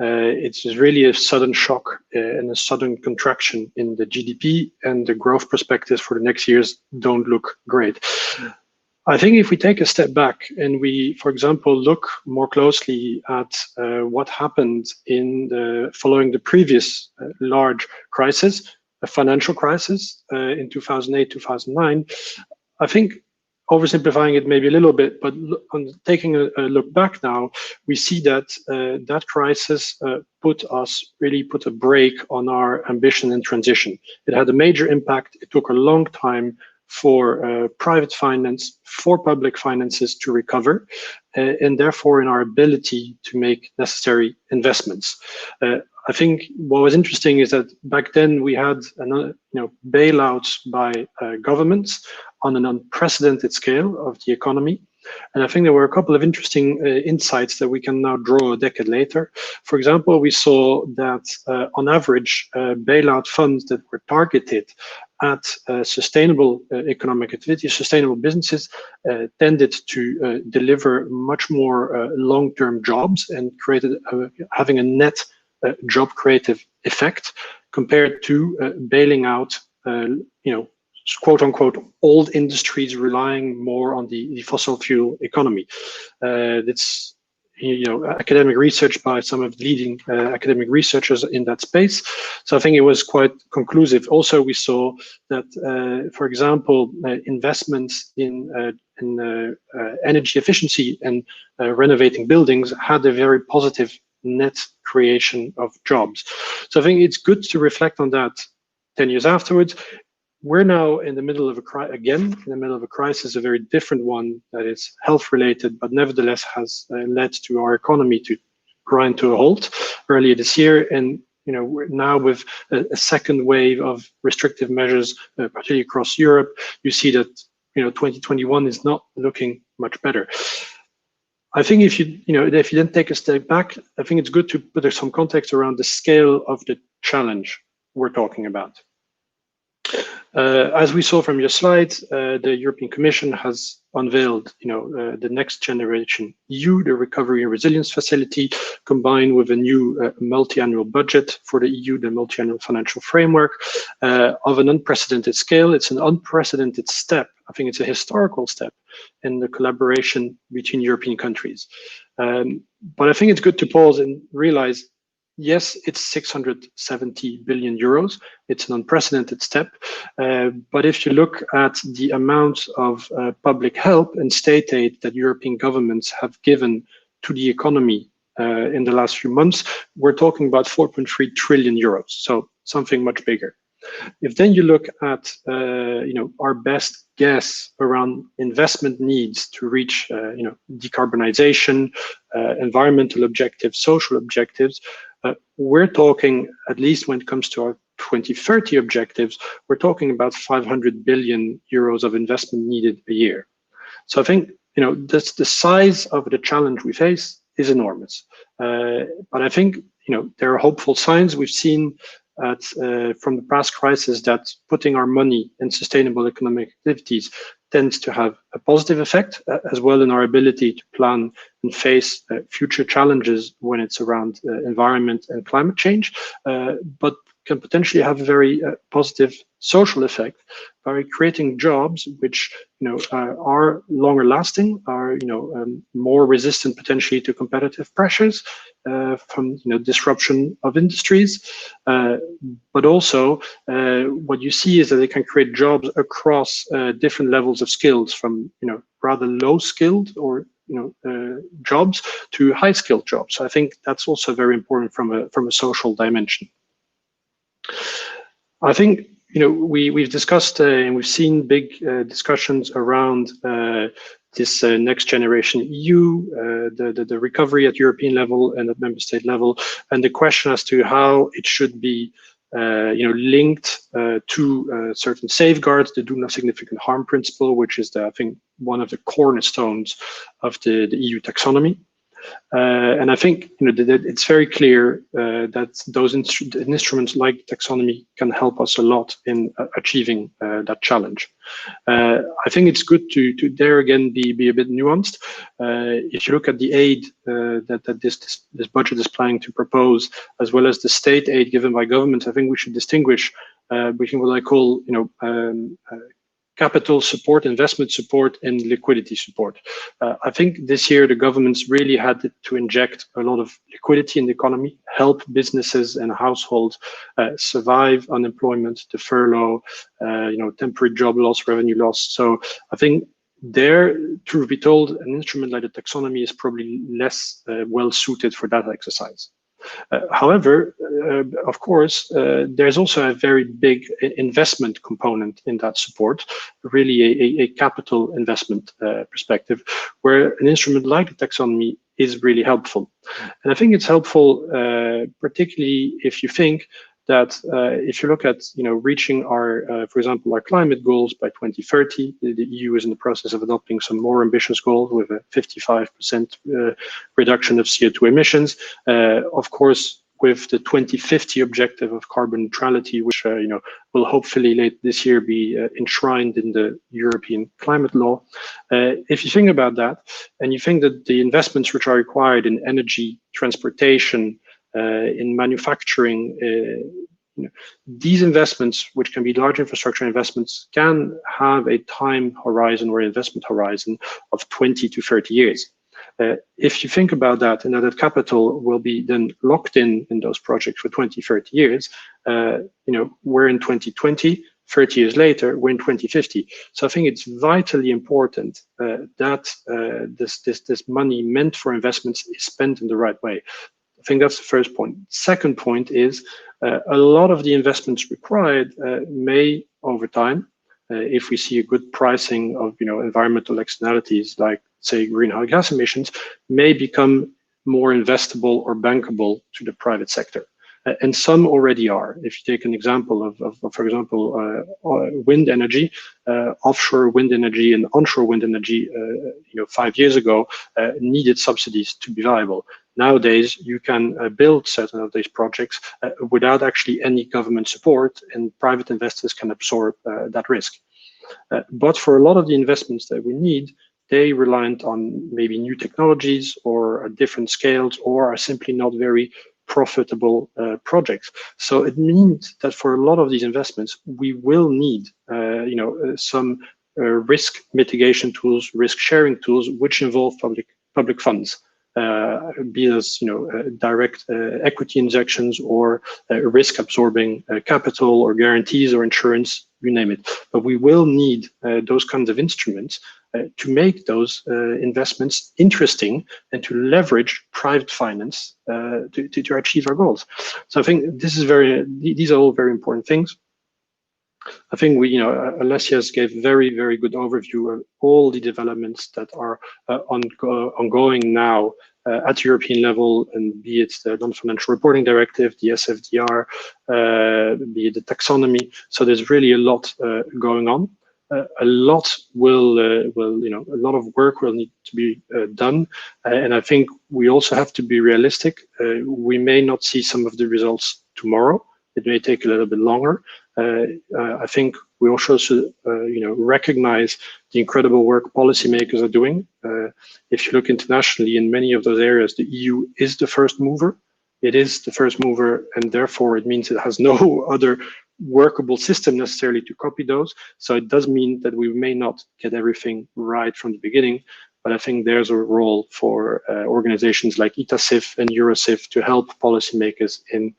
It's really a sudden shock and a sudden contraction in the GDP, and the growth perspectives for the next years don't look great. I think if we take a step back and we, for example, look more closely at what happened following the previous large crisis, a financial crisis in 2008, 2009, I think oversimplifying it maybe a little bit, but on taking a look back now, we see that that crisis put a brake on our ambition and transition. It had a major impact. It took a long time for private finance, for public finances to recover, and therefore in our ability to make necessary investments. I think what was interesting is that back then we had bailouts by governments on an unprecedented scale of the economy. And I think there were a couple of interesting insights that we can now draw a decade later. For example, we saw that on average, bailout funds that were targeted at sustainable economic activity, sustainable businesses, tended to deliver much more long-term jobs and created having a net job creative effect compared to bailing out, quote unquote, old industries relying more on the fossil fuel economy. That's academic research by some of the leading academic researchers in that space. So I think it was quite conclusive. Also, we saw that, for example, investments in energy efficiency and renovating buildings had a very positive net creation of jobs. So I think it's good to reflect on that 10 years afterwards. We're now in the middle of a crisis, a very different one that is health related, but nevertheless has led to our economy to grind to a halt earlier this year. And we're now with a second wave of restrictive measures, particularly across Europe. You see that 2021 is not looking much better. I think if you then take a step back, I think it's good to put some context around the scale of the challenge we're talking about. As we saw from your slides, the European Commission has unveiled, the next generation EU, the Recovery and Resilience Facility, combined with a new multi-annual budget for the EU, the multi-annual financial framework, of an unprecedented scale. It's an unprecedented step. I think it's a historical step in the collaboration between European countries. But I think it's good to pause and realize, yes, it's 670 billion euros. It's an unprecedented step. But if you look at the amount of public help and state aid that European governments have given to the economy in the last few months, we're talking about 4.3 trillion euros. So something much bigger. If then you look at our best guess around investment needs to reach decarbonization, environmental objectives, social objectives, we're talking, at least when it comes to our 2030 objectives, we're talking about 500 billion euros of investment needed a year. So I think that's the size of the challenge we face is enormous. But I think there are hopeful signs. We've seen from the past crisis that putting our money in sustainable economic activities tends to have a positive effect, as well in our ability to plan and face future challenges when it's around environment and climate change, but can potentially have a very positive social effect by creating jobs which are longer lasting, are more resistant potentially to competitive pressures from disruption of industries, but also what you see is that they can create jobs across different levels of skills, from rather low skilled or jobs to high skilled jobs. So I think that's also very important from a social dimension. I think we've discussed and we've seen big discussions around this next generation EU, the recovery at European level and at member state level, and the question as to how it should be linked to certain safeguards, the do no significant harm principle, which is I think one of the cornerstones of the EU taxonomy. And I think it's very clear that those instruments like taxonomy can help us a lot in achieving that challenge. I think it's good to there again be a bit nuanced. If you look at the aid that this budget is planning to propose, as well as the state aid given by governments, I think we should distinguish between what I call capital support, investment support, and liquidity support. I think this year the governments really had to inject a lot of liquidity in the economy, help businesses and households survive unemployment, the furlough, temporary job loss, revenue loss. So I think there, truth be told, an instrument like the taxonomy is probably less well suited for that exercise. However, of course, there's also a very big investment component in that support, really a capital investment perspective, where an instrument like the taxonomy is really helpful. And I think it's helpful, particularly if you think that if you look at reaching our, for example, our climate goals by 2030, the EU is in the process of adopting some more ambitious goals with a 55% reduction of CO2 emissions. Of course, with the 2050 objective of carbon neutrality, which will hopefully late this year be enshrined in the European climate law. If you think about that, and you think that the investments which are required in energy, transportation, in manufacturing, these investments, which can be large infrastructure investments, can have a time horizon or investment horizon of 20 to 30 years. If you think about that, and that capital will be then locked in those projects for 20, 30 years, we're in 2020, 30 years later, we're in 2050. So I think it's vitally important that this money meant for investments is spent in the right way. I think that's the first point. Second point is a lot of the investments required may, over time, if we see a good pricing of environmental externalities like, say, greenhouse gas emissions, may become more investable or bankable to the private sector. And some already are. If you take an example of for example, wind energy, offshore wind energy and onshore wind energy, 5 years ago, needed subsidies to be viable. Nowadays, you can build certain of these projects without actually any government support, and private investors can absorb that risk. But for a lot of the investments that we need, they reliant on maybe new technologies or different scales, or are simply not very profitable projects. So it means that for a lot of these investments, we will need some risk mitigation tools, risk sharing tools, which involve public funds. Be as direct equity injections or risk absorbing capital or guarantees or insurance, you name it. But we will need those kinds of instruments to make those investments interesting and to leverage private finance to achieve our goals. So I think these are all very important things. I think Alessi gave very, very good overview of all the developments that are ongoing now at European level, and be it the non-financial reporting directive, the SFDR, be it the taxonomy. So there's really a lot going on. A lot a lot of work will need to be done, and I think we also have to be realistic. We may not see some of the results tomorrow. It may take a little bit longer. I think we also should, recognize the incredible work policymakers are doing. If you look internationally, in many of those areas, the EU is the first mover. It is the first mover, and therefore it means it has no other workable system necessarily to copy those. So it does mean that we may not get everything right from the beginning, but I think there's a role for organizations like ItaSIF and Eurosif to help policymakers in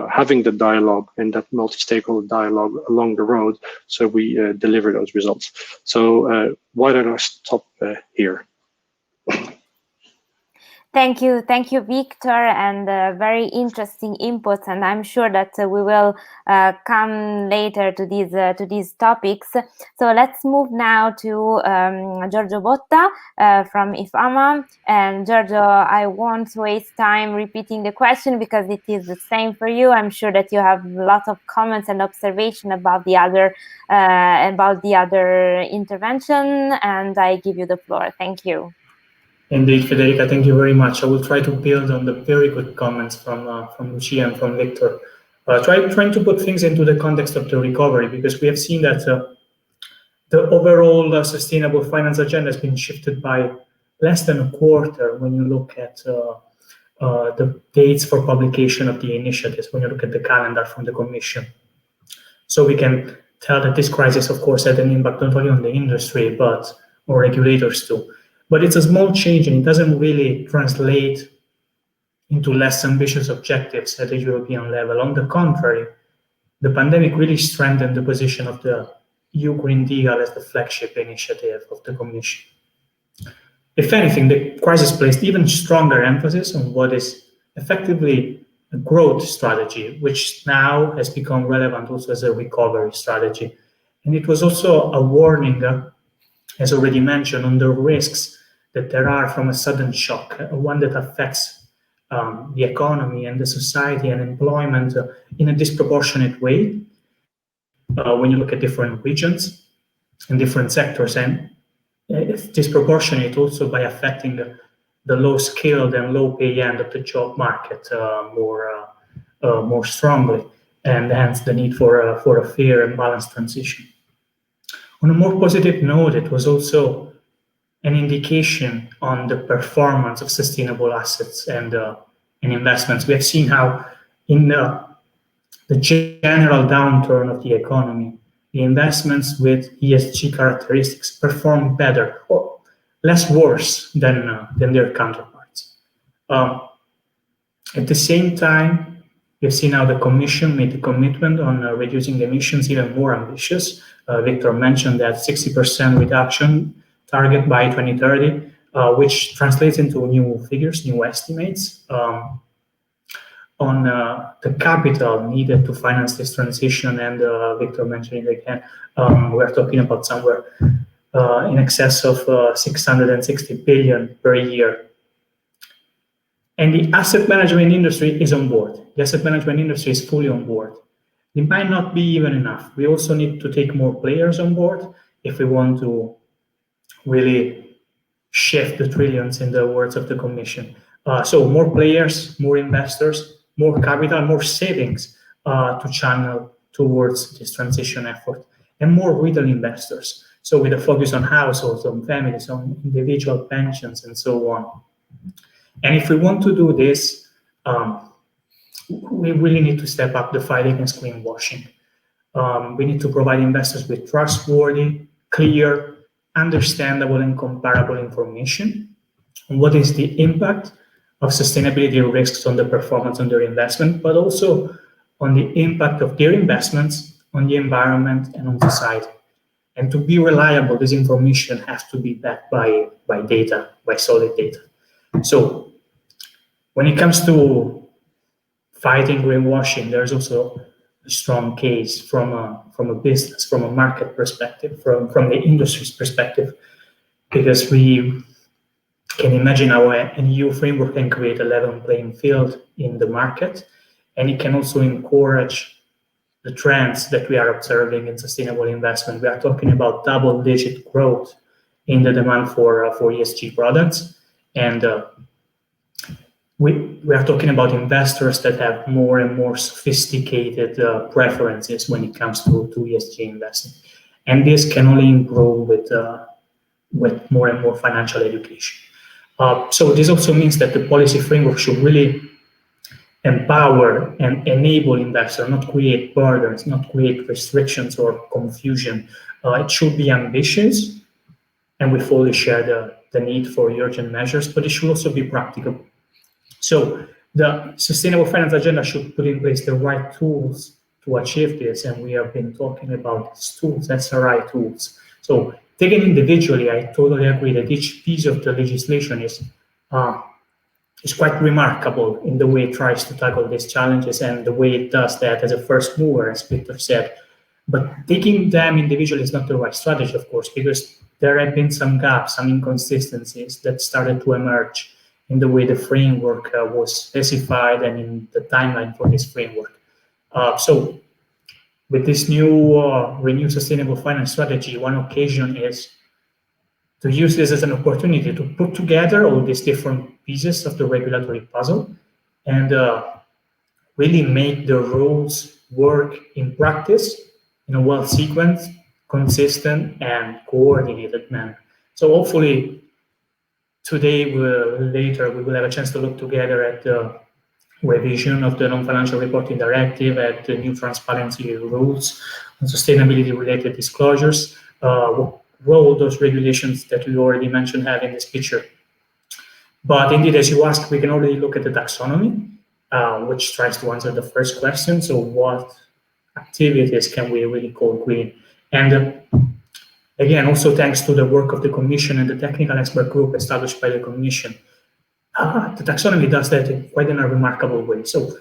having the dialogue and that multi-stakeholder dialogue along the road, so we deliver those results. So why don't I stop here? Thank you, Victor, and very interesting inputs. And I'm sure that we will come later to these topics. So let's move now to Giorgio Botta from EFAMA. And Giorgio, I won't waste time repeating the question because it is the same for you. I'm sure that you have lots of comments and observation about the other intervention, and I give you the floor. Thank you. Indeed, Federica, thank you very much. I will try to build on the very good comments from Lucia and from Victor, trying to put things into the context of the recovery, because we have seen that the overall sustainable finance agenda has been shifted by less than a quarter when you look at the dates for publication of the initiatives, when you look at the calendar from the Commission. So we can tell that this crisis, of course, had an impact not only on the industry, but on regulators too. But it's a small change, and it doesn't really translate into less ambitious objectives at the European level. On the contrary, the pandemic really strengthened the position of the EU Green Deal as the flagship initiative of the Commission. If anything, the crisis placed even stronger emphasis on what is effectively a growth strategy, which now has become relevant also as a recovery strategy. And it was also a warning, as already mentioned, on the risks that there are from a sudden shock, one that affects the economy and the society and employment in a disproportionate way when you look at different regions and different sectors. And it's disproportionate also by affecting the low-skilled and low-pay end of the job market more strongly, and hence the need for a fair and balanced transition. On a more positive note, it was also an indication on the performance of sustainable assets and investments. We have seen how in the general downturn of the economy, the investments with ESG characteristics perform better or less worse than their counterparts. At the same time, we've seen how the Commission made the commitment on reducing emissions even more ambitious. Victor mentioned that 60% reduction target by 2030, which translates into new figures, new estimates on the capital needed to finance this transition. And Victor mentioned it again, we're talking about somewhere in excess of 660 billion per year. And the asset management industry is on board. The asset management industry is fully on board. It might not be even enough. We also need to take more players on board if we want to really shift the trillions, in the words of the Commission. So more players, more investors, more capital, more savings to channel towards this transition effort, and more retail investors. So with a focus on households, on families, on individual pensions, and so on. And if we want to do this, we really need to step up the fight against greenwashing. We need to provide investors with trustworthy, clear, understandable, and comparable information on what is the impact of sustainability risks on the performance on their investment, but also on the impact of their investments on the environment and on society. And to be reliable, this information has to be backed by data, by solid data. So when it comes to fighting greenwashing, there's also a strong case from a business, from a market perspective, from the industry's perspective, because we can imagine how an EU framework can create a level playing field in the market, and it can also encourage the trends that we are observing in sustainable investment. We are talking about double-digit growth in the demand for ESG products, and we are talking about investors that have more and more sophisticated preferences when it comes to ESG investing, and this can only improve with more and more financial education. So this also means that the policy framework should really empower and enable investors, not create burdens, not create restrictions or confusion. It should be ambitious, and we fully share the need for urgent measures, but it should also be practical. So the Sustainable Finance Agenda should put in place the right tools to achieve this, and we have been talking about these tools, SRI tools. So taken individually, I totally agree that each piece of the legislation is quite remarkable in the way it tries to tackle these challenges and the way it does that as a first mover, as Victor said. But taking them individually is not the right strategy, of course, because there have been some gaps, some inconsistencies that started to emerge in the way the framework was specified and in the timeline for this framework. So with this new renewed sustainable finance strategy, one occasion is to use this as an opportunity to put together all these different pieces of the regulatory puzzle and really make the rules work in practice in a well-sequenced, consistent, and coordinated manner. So hopefully today, later, we will have a chance to look together at the revision of the non-financial reporting directive, at the new transparency rules on sustainability-related disclosures, what role those regulations that we already mentioned have in this picture. But indeed, as you asked, we can already look at the taxonomy, which tries to answer the first question. So what activities can we really call green? And again, also thanks to the work of the Commission and the technical expert group established by the Commission, the taxonomy does that in quite in a remarkable way. So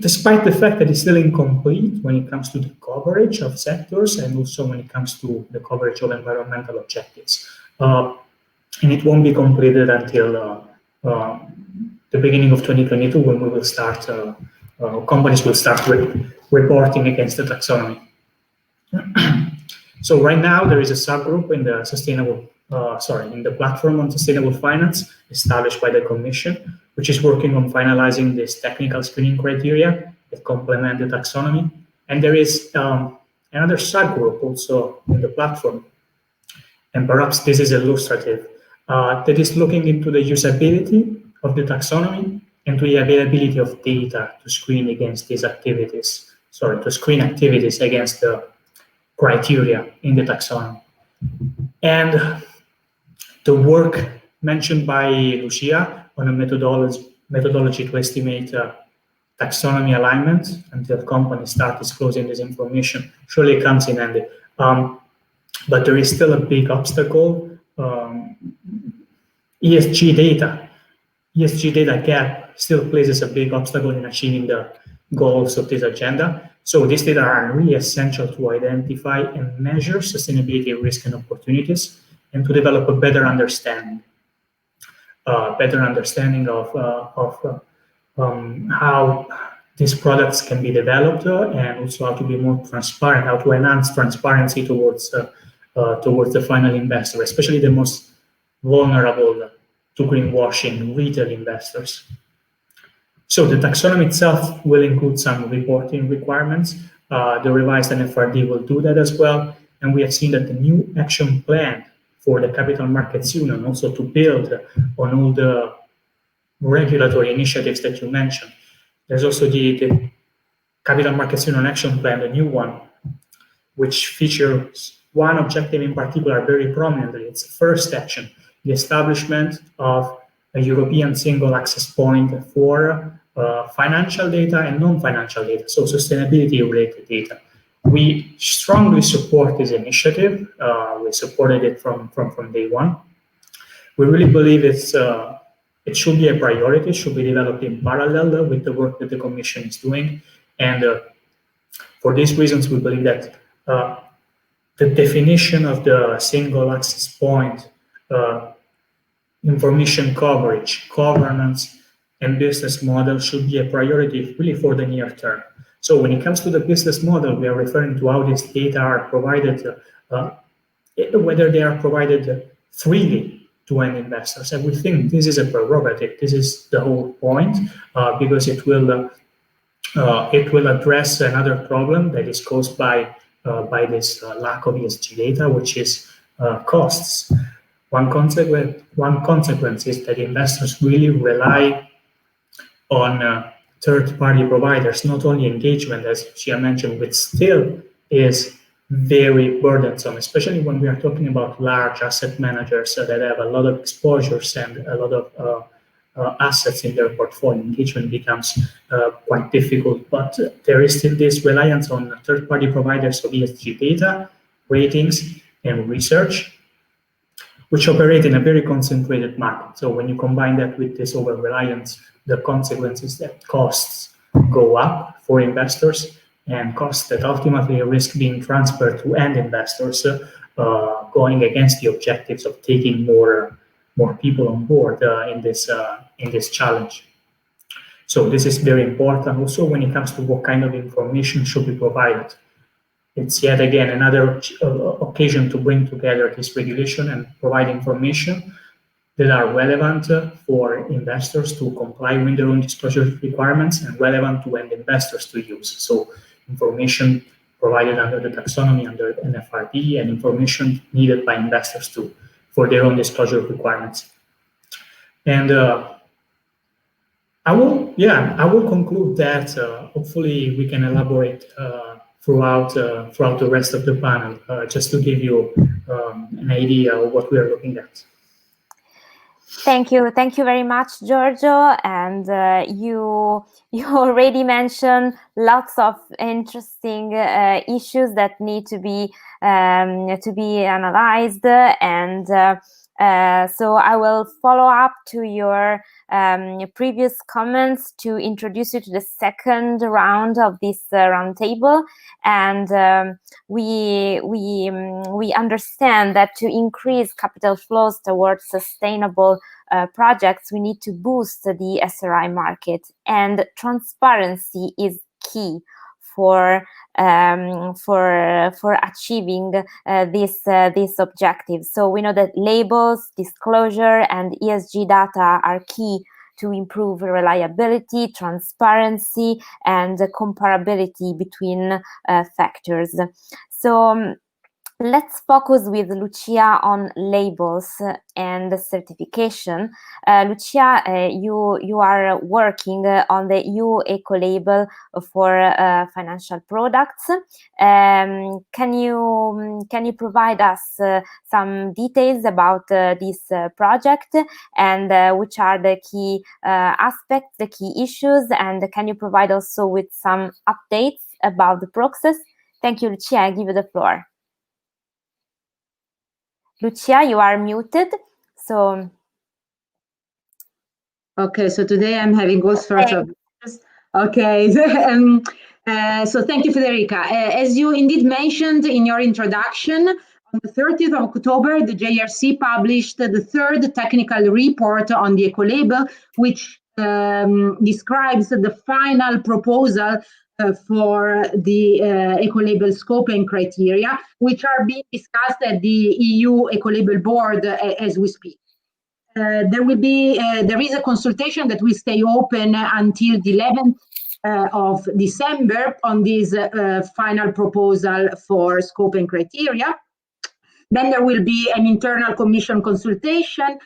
despite the fact that it's still incomplete when it comes to the coverage of sectors and also when it comes to the coverage of environmental objectives. And it won't be completed until the beginning of 2022, when we will start, companies will start reporting against the taxonomy. So right now there is a subgroup in the in the platform on sustainable finance established by the Commission, which is working on finalizing this technical screening criteria that complement the taxonomy. And there is another subgroup also in the platform, and perhaps this is illustrative, that is looking into the usability of the taxonomy and to the availability of data to screen against these activities, to screen activities against the criteria in the taxonomy. And the work mentioned by Lucia on a methodology to estimate taxonomy alignment until companies start disclosing this information surely comes in handy. But there is still a big obstacle. ESG data gap still places a big obstacle in achieving the goals of this agenda. So these data are really essential to identify and measure sustainability risk and opportunities, and to develop a better understanding of how these products can be developed, and also how to be more transparent, how to enhance transparency towards the final investor, especially the most vulnerable to greenwashing retail investors. So the taxonomy itself will include some reporting requirements. The revised NFRD will do that as well. And we have seen that the new action plan for the Capital Markets Union, also to build on all the regulatory initiatives that you mentioned. There's also the Capital Markets Union action plan, the new one, which features one objective in particular very prominently. It's the first action, the establishment of a European single access point for financial data and non-financial data, so sustainability-related data. We strongly support this initiative. We supported it from day one. We really believe it should be a priority, it should be developed in parallel with the work that the Commission is doing. And for these reasons, we believe that the definition of the single access point, information coverage, governance, and business model should be a priority really for the near term. So when it comes to the business model, we are referring to how these data are provided, whether they are provided freely to end investors. And we think this is a prerogative. This is the whole point, because it will address another problem that is caused by this lack of ESG data, which is costs. One consequence is that investors really rely on third-party providers, not only engagement, as Lucia mentioned, which still is very burdensome, especially when we are talking about large asset managers that have a lot of exposures and a lot of assets in their portfolio. Engagement becomes quite difficult, but there is still this reliance on third-party providers of ESG data, ratings, and research, which operate in a very concentrated market. So when you combine that with this over-reliance, the consequence is that costs go up for investors, and costs that ultimately risk being transferred to end investors, going against the objectives of taking more people on board in this challenge. So this is very important. Also, when it comes to what kind of information should be provided, it's yet again another occasion to bring together this regulation and provide information that are relevant for investors to comply with their own disclosure requirements and relevant to end investors to use. So information provided under the taxonomy, under NFRD, and information needed by investors for their own disclosure requirements. And I will conclude that. Hopefully we can elaborate throughout the rest of the panel, just to give you an idea of what we are looking at. Thank you very much, Giorgio. And you already mentioned lots of interesting issues that need to be analyzed, and so I will follow up to your previous comments to introduce you to the second round of this roundtable. And we understand that to increase capital flows towards sustainable projects, we need to boost the SRI market, and transparency is key for achieving this objective. So we know that labels, disclosure, and ESG data are key to improve reliability, transparency, and comparability between factors. So let's focus with Lucia on labels and certification. Lucia, you are working on the EU Eco Label for financial products. Can you provide us some details about this project, and which are the key aspects, the key issues, and can you provide also with some updates about the process? Thank you, Lucia. I give you the floor. Lucia, you are muted. So okay, so today I'm having all sorts of okay. So thank you, Federica. As you indeed mentioned in your introduction, on the 30th of October, the JRC published the third technical report on the eco-label, which describes the final proposal for the eco-label scope and criteria, which are being discussed at the EU Eco-Label Board as we speak. There is a consultation that will stay open until the 11th of December on this final proposal for scope and criteria. Then there will be an internal commission consultation,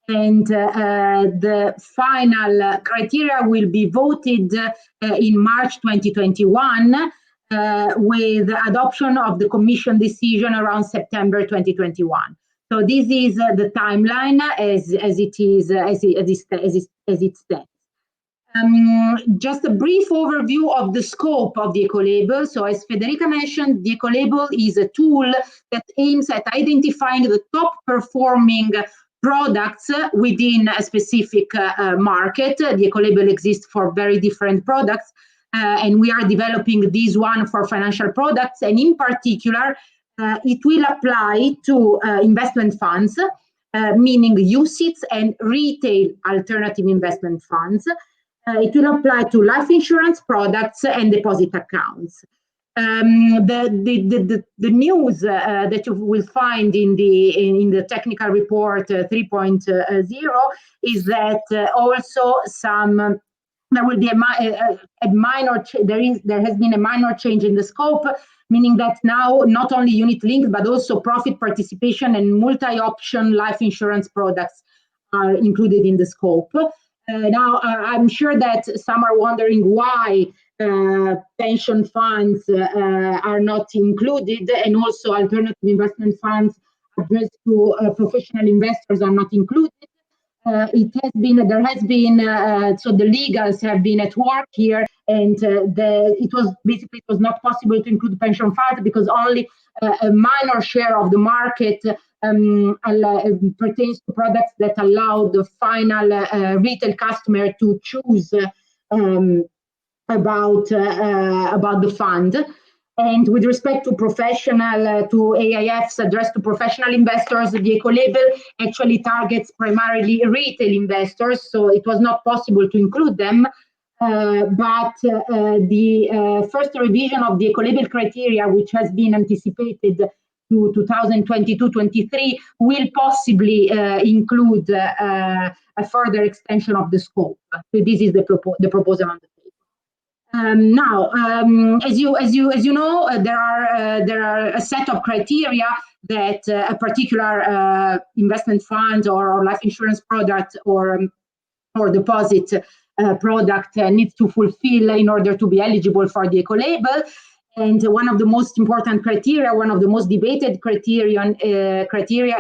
and the final criteria will be voted in March 2021 with adoption of the commission decision around September 2021. So this is the timeline as it stands. Just a brief overview of the scope of the eco-label. So as Federica mentioned, the eco-label is a tool that aims at identifying the top performing products within a specific market. The eco-label exists for very different products, and we are developing this one for financial products, and in particular, it will apply to investment funds, meaning UCITS and retail alternative investment funds. It will apply to life insurance products and deposit accounts. The news that you will find in the technical report 3.0 is that also there will be a minor. There has been a minor change in the scope, meaning that now not only unit-linked but also profit participation and multi-option life insurance products are included in the scope. Now, I'm sure that some are wondering why pension funds are not included, and also alternative investment funds addressed to professional investors are not included. So the legals have been at work here, and it was not possible to include pension funds because only a minor share of the market pertains to products that allow the final retail customer to choose about the fund. And with respect to to AIFs addressed to professional investors, the eco-label actually targets primarily retail investors, so it was not possible to include them. But the first revision of the eco-label criteria, which has been anticipated to 2022-23, will possibly include a further extension of the scope. So this is the proposal on the table. Now, as you know, there are a set of criteria that a particular investment fund or life insurance product or deposit product needs to fulfill in order to be eligible for the eco-label. And one of the most important criteria, one of the most debated criteria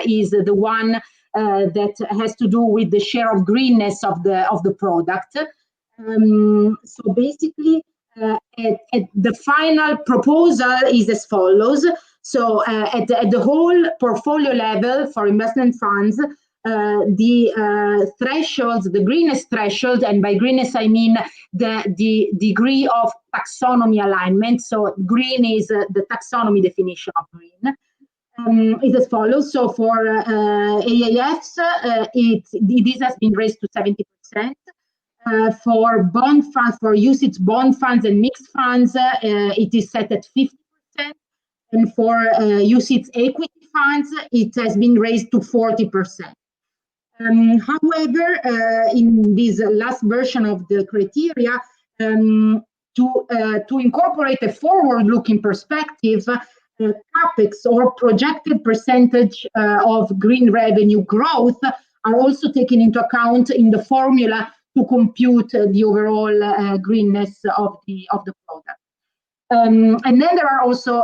is the one that has to do with the share of greenness of the product. So basically, the final proposal is as follows. So at the whole portfolio level for investment funds, the thresholds, the greenness threshold, and by greenness I mean the degree of taxonomy alignment. So green is the taxonomy definition of green. Is as follows. So for AIFs, this has been raised to 70%. For bond funds, for UCITS bond funds and mixed funds, it is set at 50%. And for UCITS equity funds, it has been raised to 40%. However, in this last version of the criteria, to incorporate a forward-looking perspective, CapEx or projected percentage of green revenue growth are also taken into account in the formula to compute the overall greenness of the product. And then there are also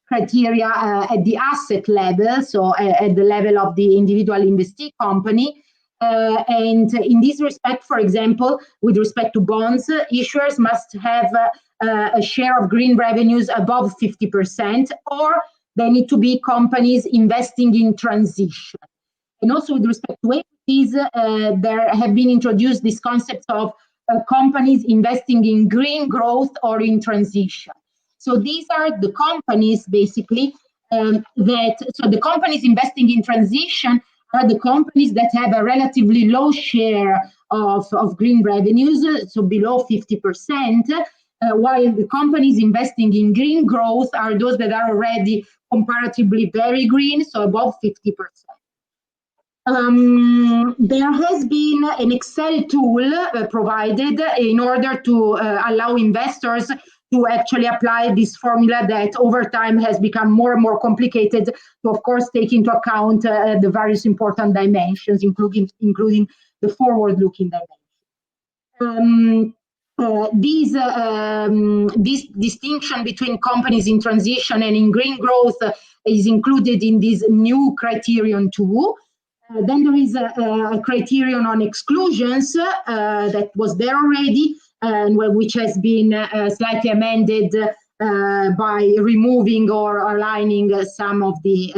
criteria at the asset level, so at the level of the individual investee company. And in this respect, for example, with respect to bonds, issuers must have a share of green revenues above 50%, or they need to be companies investing in transition. And also with respect to equities, there have been introduced these concepts of companies investing in green growth or in transition. So these are the companies basically so the companies investing in transition are the companies that have a relatively low share of green revenues, so below 50%, while the companies investing in green growth are those that are already comparatively very green, so above 50%. There has been an Excel tool provided in order to allow investors to actually apply this formula that over time has become more and more complicated to, of course, take into account the various important dimensions, including the forward-looking dimension. This distinction between companies in transition and in green growth is included in this new criterion too. Then there is a criterion on exclusions that was there already, and which has been slightly amended by removing or aligning some of the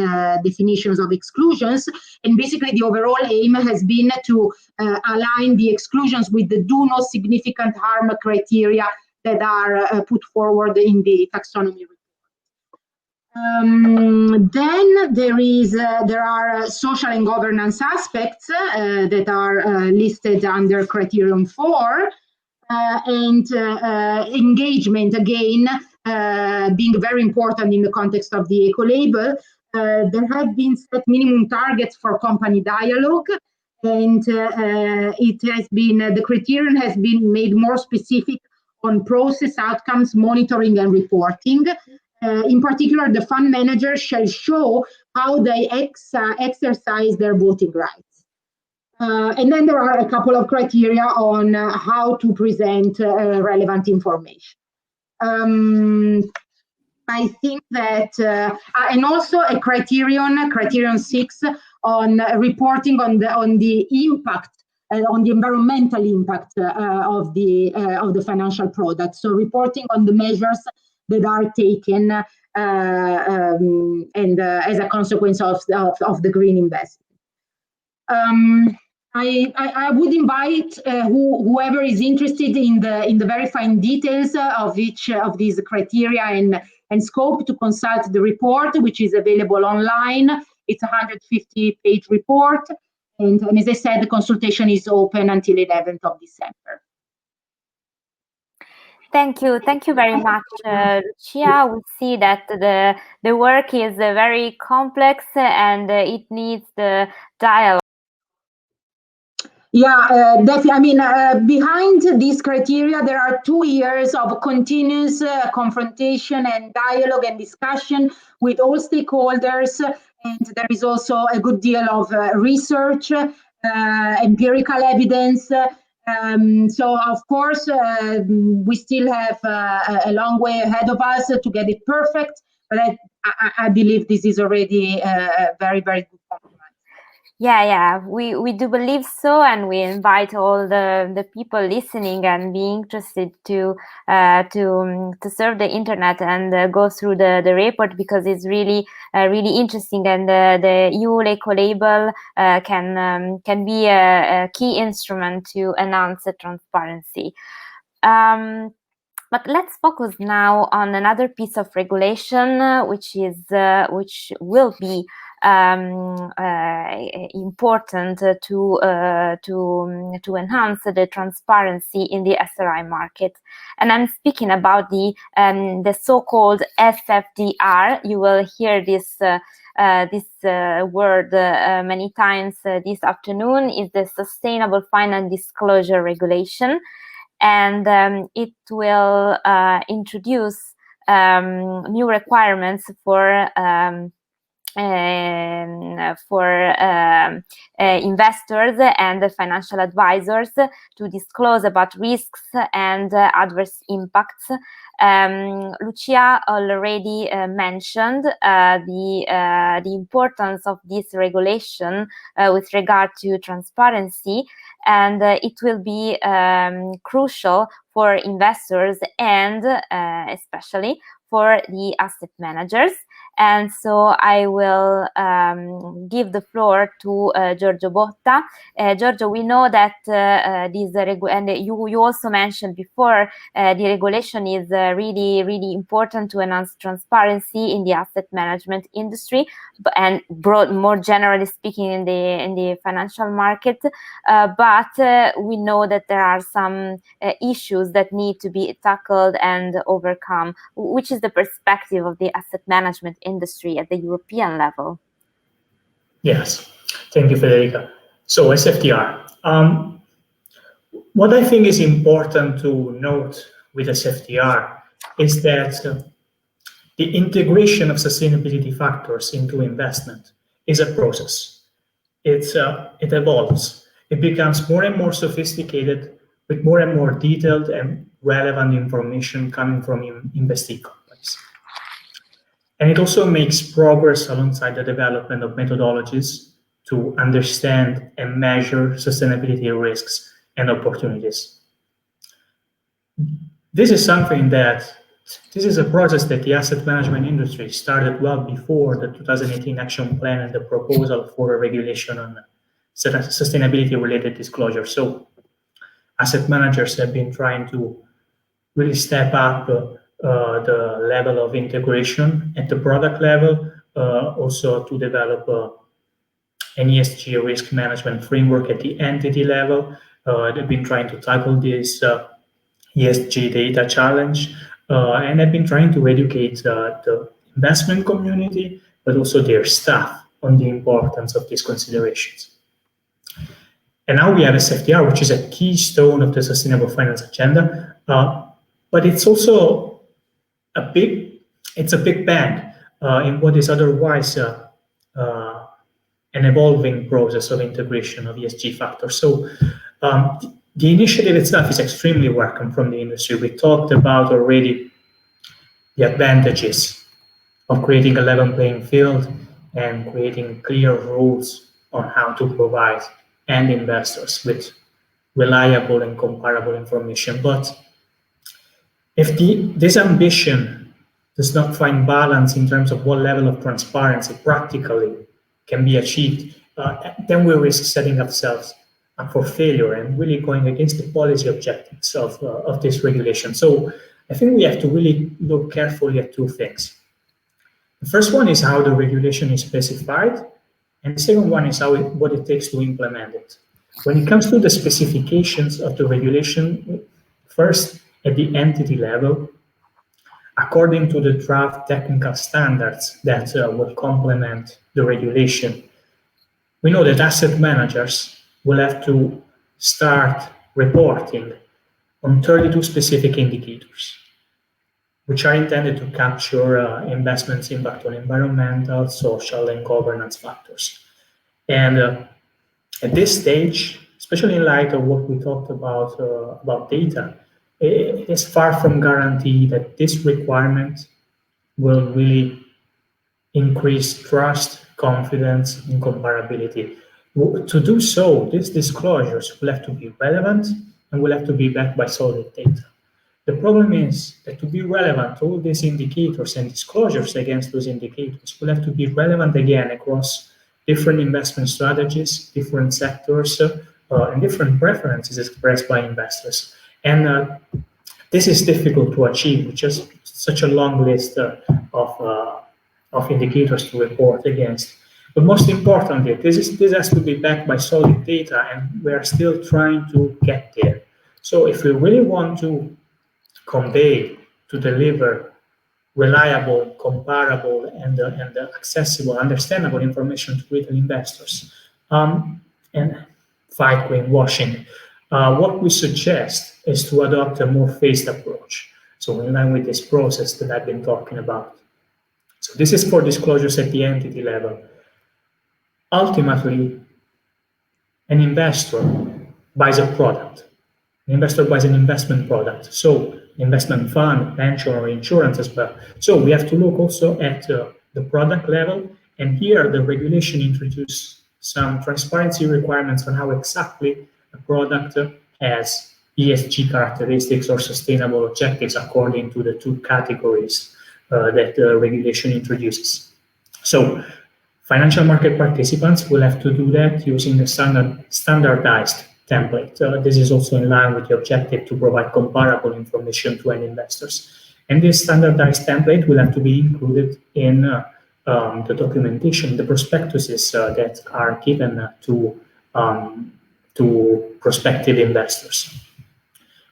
definitions of exclusions. And basically the overall aim has been to align the exclusions with the do no significant harm criteria that are put forward in the taxonomy report. Then there are social and governance aspects that are listed under criterion 4, and engagement again being very important in the context of the eco-label. There have been set minimum targets for company dialogue, and the criterion has been made more specific on process outcomes, monitoring and reporting. In particular, the fund manager shall show how they exercise their voting rights. And then there are a couple of criteria on how to present relevant information. I think that, and also a criterion 6, on reporting on the impact, on the environmental impact of the financial product. So reporting on the measures that are taken and as a consequence of the green investment. I would invite whoever is interested in the very fine details of each of these criteria and scope to consult the report, which is available online. It's a 150-page report, and as I said, the consultation is open until 11th of December. Thank you very much, Lucia. We see that the work is very complex and it needs the dialogue. Yeah, definitely. I mean, behind these criteria, there are 2 years of continuous confrontation and dialogue and discussion with all stakeholders, and there is also a good deal of research, empirical evidence. So, of course, we still have a long way ahead of us to get it perfect, but I believe this is already a very, very good compromise. We do believe so, and we invite all the people listening and be interested to surf the internet and go through the report, because it's really interesting, and the EU Eco label can be a key instrument to enhance the transparency. But let's focus now on another piece of regulation, which will be important to enhance the transparency in the SRI market, and I'm speaking about the so-called SFDR. You will hear this word many times this afternoon. Is the Sustainable Finance Disclosure Regulation. And it will introduce new requirements for investors and financial advisors to disclose about risks and adverse impacts. Lucia already mentioned the importance of this regulation with regard to transparency, and it will be crucial for investors and especially for the asset managers. And so I will give the floor to Giorgio Botta. Giorgio, we know that and you also mentioned before, the regulation is really important to enhance transparency in the asset management industry, and more generally speaking in the financial market. But we know that there are some issues that need to be tackled and overcome. Which is the perspective of the asset management industry at the European level? Yes, thank you, Federica. So SFDR. What I think is important to note with SFDR is that the integration of sustainability factors into investment is a process. It evolves. It becomes more and more sophisticated, with more and more detailed and relevant information coming from investee companies. And it also makes progress alongside the development of methodologies to understand and measure sustainability risks and opportunities. This is a process that the asset management industry started well before the 2018 action plan and the proposal for a regulation on sustainability-related disclosure. So asset managers have been trying to really step up the level of integration at the product level, also to develop an ESG risk management framework at the entity level. They've been trying to tackle this ESG data challenge, and have been trying to educate the investment community, but also their staff on the importance of these considerations. And now we have SFDR, which is a keystone of the sustainable finance agenda, but it's also a big bang in what is otherwise an evolving process of integration of ESG factors. So the initiative itself is extremely welcome from the industry. We talked about already the advantages of creating a level playing field and creating clear rules on how to provide end investors with reliable and comparable information. But if this ambition does not find balance in terms of what level of transparency practically can be achieved, then we risk setting ourselves up for failure and really going against the policy objectives of this regulation. So I think we have to really look carefully at two things. The first one is how the regulation is specified, and the second one is what it takes to implement it. When it comes to the specifications of the regulation, first, at the entity level, according to the draft technical standards that will complement the regulation, we know that asset managers will have to start reporting on 32 specific indicators, which are intended to capture investments' impact on environmental, social, and governance factors. And at this stage, especially in light of what we talked about data, it is far from guaranteed that this requirement will really increase trust, confidence, and comparability. To do so, these disclosures will have to be relevant and will have to be backed by solid data. The problem is that to be relevant, all these indicators and disclosures against those indicators will have to be relevant again across different investment strategies, different sectors, and different preferences expressed by investors. And this is difficult to achieve with just such a long list of indicators to report against. But most importantly, this has to be backed by solid data, and we are still trying to get there. So if we really want to convey, to deliver reliable, comparable, and accessible, understandable information to retail investors, and fight greenwashing, what we suggest is to adopt a more phased approach. So in line with this process that I've been talking about. So this is for disclosures at the entity level. Ultimately, an investor buys a product. An investor buys an investment product. So investment fund, pension, or insurance as well. So we have to look also at the product level. And here the regulation introduced some transparency requirements on how exactly a product has ESG characteristics or sustainable objectives according to the two categories that the regulation introduces. So financial market participants will have to do that using the standardized template. This is also in line with the objective to provide comparable information to end investors. And this standardized template will have to be included in the documentation, the prospectuses that are given to prospective investors.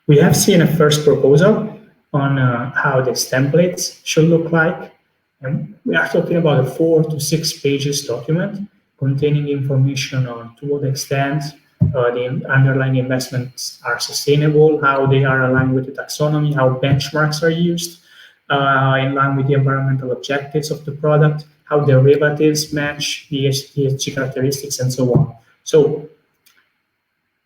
We have seen a first proposal on how these templates should look like. And we are talking about a 4 to 6 pages document containing information on to what extent the underlying investments are sustainable, how they are aligned with the taxonomy, how benchmarks are used in line with the environmental objectives of the product, how derivatives match the ESG characteristics, and so on. So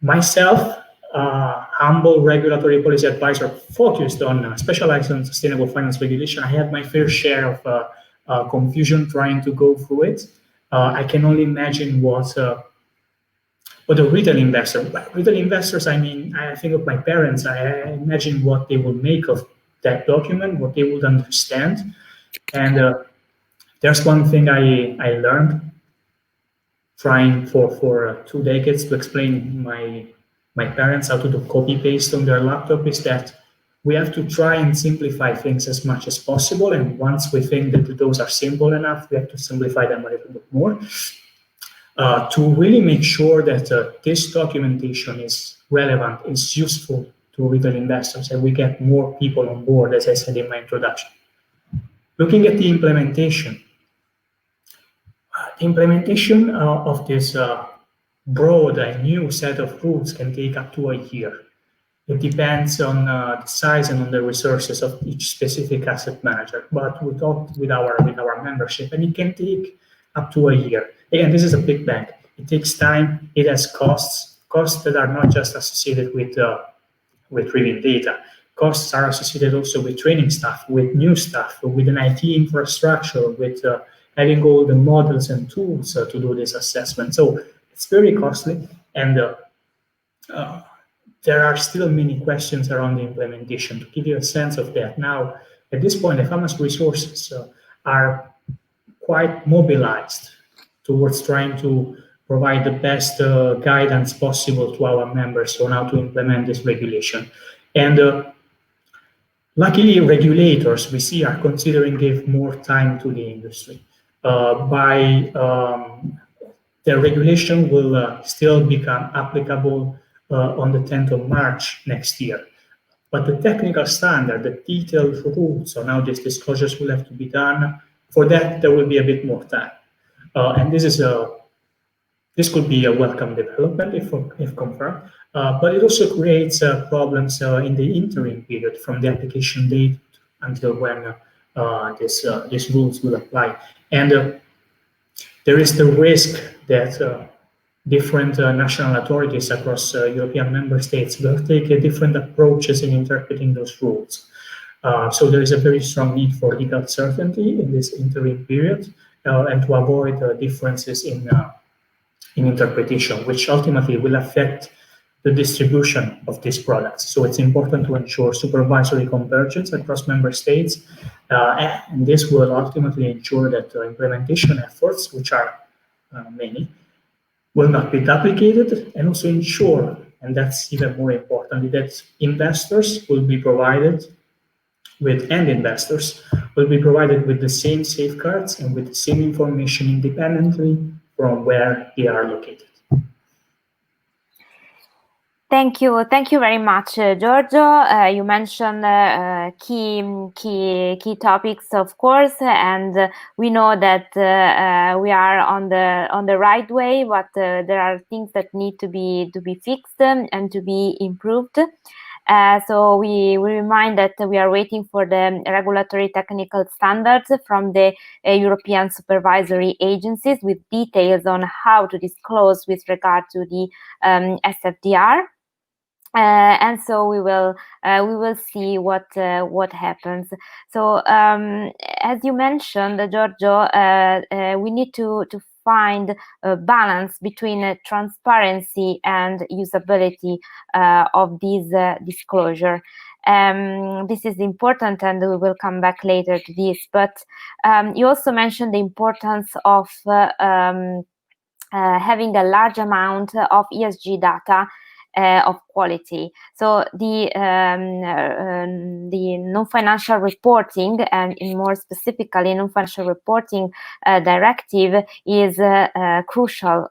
myself, humble regulatory policy advisor focused on specialized on sustainable finance regulation, I had my fair share of confusion trying to go through it. I can only imagine what a retail investor, retail investors, I mean, I think of my parents, I imagine what they will make of that document, what they would understand. And there's one thing I learned trying for 2 decades to explain my parents how to do copy paste on their laptop is that we have to try and simplify things as much as possible. And once we think that those are simple enough, we have to simplify them a little bit more to really make sure that this documentation is relevant, is useful to retail investors, and we get more people on board, as I said in my introduction. Looking at the implementation of this broad and new set of rules can take up to a year. It depends on the size and on the resources of each specific asset manager. But we talked with our membership, and it can take up to a year. Again, this is a big bank. It takes time. It has costs that are not just associated with reading data. Costs are associated also with training staff, with new staff, with an IT infrastructure, with having all the models and tools to do this assessment. So it's very costly, and there are still many questions around the implementation. To give you a sense of that, now at this point, EFAMA's resources are quite mobilized towards trying to provide the best guidance possible to our members on how to implement this regulation. And luckily, regulators we see are considering give more time to the industry. The regulation will still become applicable on the 10th of March next year. But the technical standard, the detailed rules on how these disclosures will have to be done, for that there will be a bit more time. And this could be a welcome development if confirmed, but it also creates problems in the interim period from the application date until when these rules will apply. And there is the risk that different national authorities across European member states will take different approaches in interpreting those rules. So there is a very strong need for legal certainty in this interim period and to avoid differences in in interpretation, which ultimately will affect the distribution of these products. So it's important to ensure supervisory convergence across member states, and this will ultimately ensure that the implementation efforts, which are many, will not be duplicated, and also ensure, and that's even more important, that investors will be provided with, and investors will be provided with the same safeguards and with the same information independently from where they are located. Thank you very much, Giorgio. You mentioned key topics, of course, and we know that we are on the right way, but there are things that need to be fixed and to be improved. So we remind that we are waiting for the regulatory technical standards from the European supervisory agencies with details on how to disclose with regard to the SFDR. And so we will see what happens. So as you mentioned, Giorgio, we need to find a balance between transparency and usability of these disclosure. This is important, and we will come back later to this. But you also mentioned the importance of having a large amount of ESG data of quality. So the non-financial reporting, and more specifically non-financial reporting directive, is crucial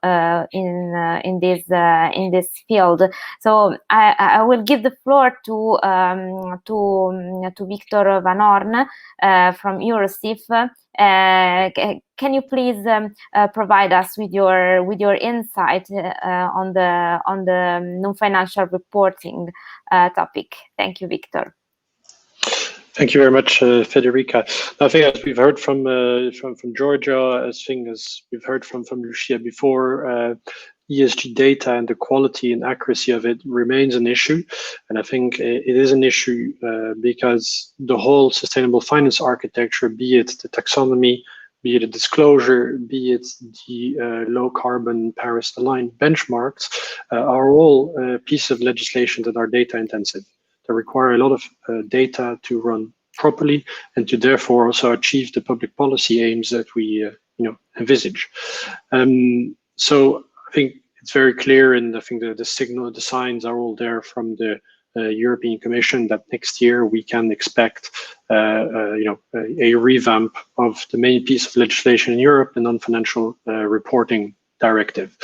in this field. So I will give the floor to Victor Van Hoorn from Eurosif. Can you please provide us with your insight on the non-financial reporting topic? Thank you, Victor. Thank you very much, Federica. I think, as we've heard from Giorgio, as we've heard from Lucia before, ESG data and the quality and accuracy of it remains an issue. And I think it is an issue because the whole sustainable finance architecture, be it the taxonomy, be it a disclosure, be it the low carbon Paris aligned benchmarks, are all pieces of legislation that are data intensive. They require a lot of data to run properly and to therefore also achieve the public policy aims that we envisage. So I think it's very clear, and I think the signs are all there from the European Commission that next year we can expect a revamp of the main piece of legislation in Europe, the non-financial reporting directive.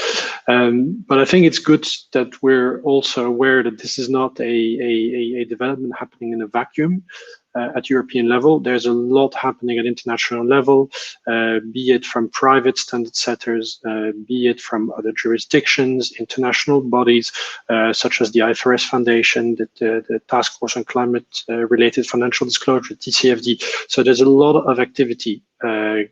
But I think it's good that we're also aware that this is not a development happening in a vacuum. At European level, there's a lot happening at international level, be it from private standard setters, be it from other jurisdictions, international bodies, such as the IFRS Foundation, the Task Force on Climate-Related Financial Disclosure, TCFD. So there's a lot of activity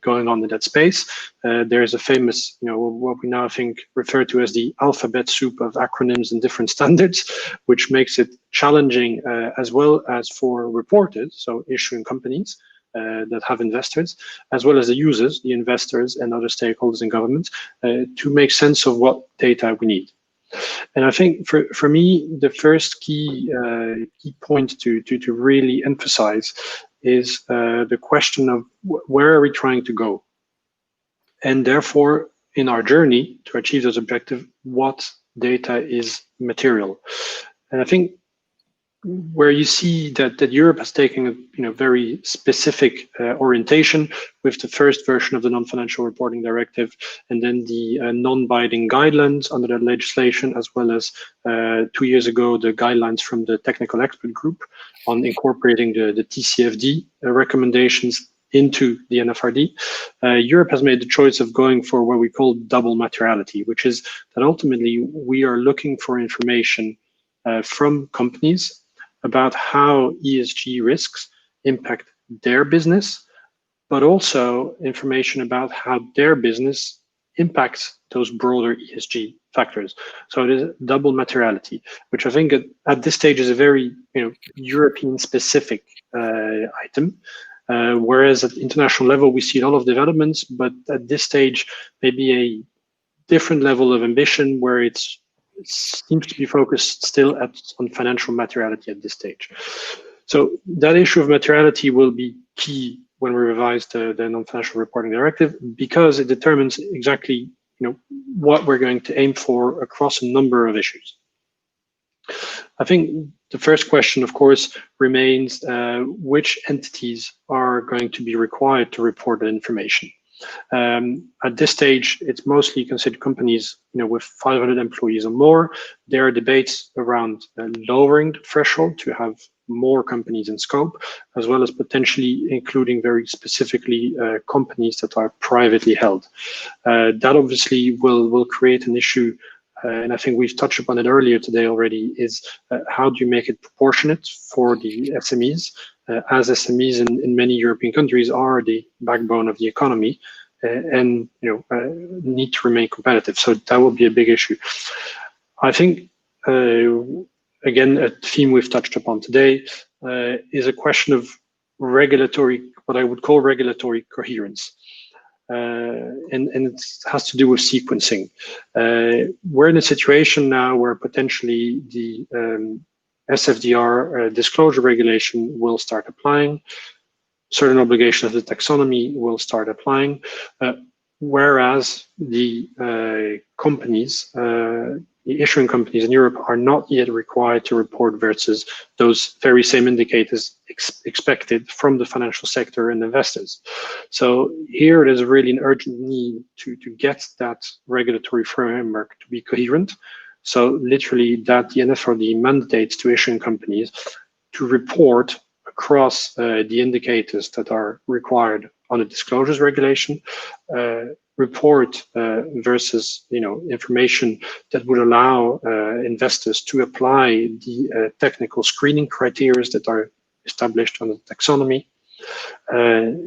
going on in that space. There's a famous, what we now think refer to as the alphabet soup of acronyms and different standards, which makes it challenging as well as for reporters, so issuing companies that have investors, as well as the users, the investors and other stakeholders in government, to make sense of what data we need. And I think for me, the first key point to really emphasize is the question of where are we trying to go? And therefore, in our journey to achieve those objectives, what data is material? And I think where you see that Europe has taken a very specific orientation with the first version of the non-financial reporting directive, and then the non-binding guidelines under that legislation, as well as 2 years ago the guidelines from the technical expert group on incorporating the TCFD recommendations into the NFRD. Europe has made the choice of going for what we call double materiality, which is that ultimately we are looking for information from companies about how ESG risks impact their business, but also information about how their business impacts those broader ESG factors. So it is double materiality, which I think at this stage is a very European specific item. Whereas at international level, we see a lot of developments, but at this stage, maybe a different level of ambition where it seems to be focused still on financial materiality at this stage. So that issue of materiality will be key when we revise the non-financial reporting directive, because it determines exactly what we're going to aim for across a number of issues. I think the first question, of course, remains which entities are going to be required to report that information. At this stage, it's mostly considered companies with 500 employees or more. There are debates around lowering the threshold to have more companies in scope, as well as potentially including very specifically companies that are privately held. That obviously will create an issue, and I think we've touched upon it earlier today already, is how do you make it proportionate for the SMEs, as SMEs in many European countries are the backbone of the economy, and need to remain competitive. So that will be a big issue. I think, again, a theme we've touched upon today is a question of regulatory, what I would call regulatory coherence. And it has to do with sequencing. We're in a situation now where potentially the SFDR disclosure regulation will start applying. Certain obligations of the taxonomy will start applying, whereas the companies, the issuing companies in Europe are not yet required to report versus those very same indicators expected from the financial sector and investors. So here there's really an urgent need to get that regulatory framework to be coherent. So literally that the NFRD mandates to issuing companies to report across the indicators that are required on the disclosures regulation, report versus information that would allow investors to apply the technical screening criteria that are established on the taxonomy,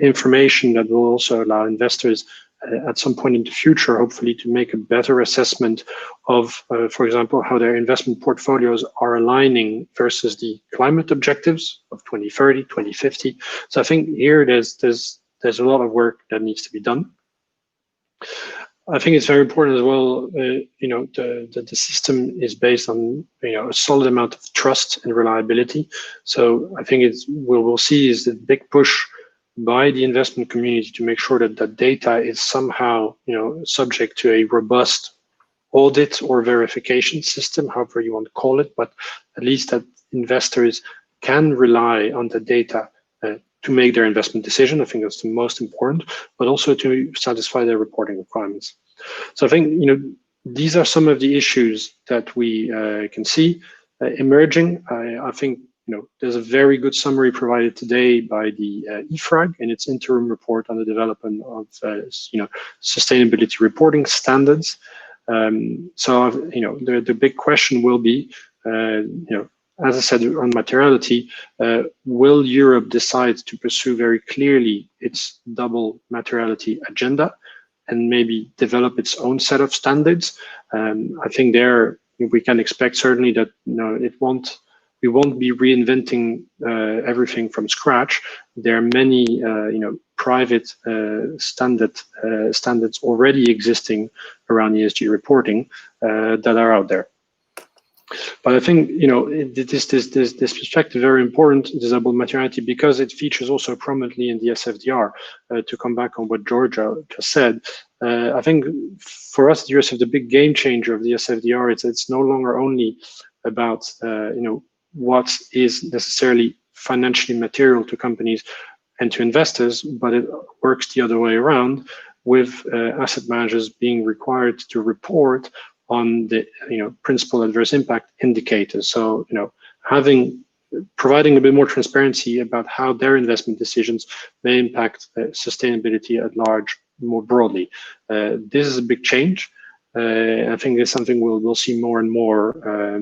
information that will also allow investors at some point in the future, hopefully, to make a better assessment of, for example, how their investment portfolios are aligning versus the climate objectives of 2030, 2050. So I think here there's a lot of work that needs to be done. I think it's very important as well, that the system is based on a solid amount of trust and reliability. So I think we'll see is the big push by the investment community to make sure that that data is somehow subject to a robust audit or verification system, however you want to call it, but at least that investors can rely on the data to make their investment decision. I think that's the most important, but also to satisfy their reporting requirements. So I think these are some of the issues that we can see emerging. I think there's a very good summary provided today by the EFRAG in its interim report on the development of sustainability reporting standards. So the big question will be, as I said, on materiality, will Europe decide to pursue very clearly its double materiality agenda and maybe develop its own set of standards? I think there we can expect certainly that we won't be reinventing everything from scratch. There are many private standards already existing around ESG reporting that are out there. But I think this perspective is very important, double materiality, because it features also prominently in the SFDR. To come back on what Giorgio just said, I think for us, the Eurosif, the big game changer of the SFDR, it's no longer only about what is necessarily financially material to companies and to investors, but it works the other way around, with asset managers being required to report on the principal adverse impact indicators. So providing a bit more transparency about how their investment decisions may impact sustainability at large more broadly. This is a big change. I think it's something we'll see more and more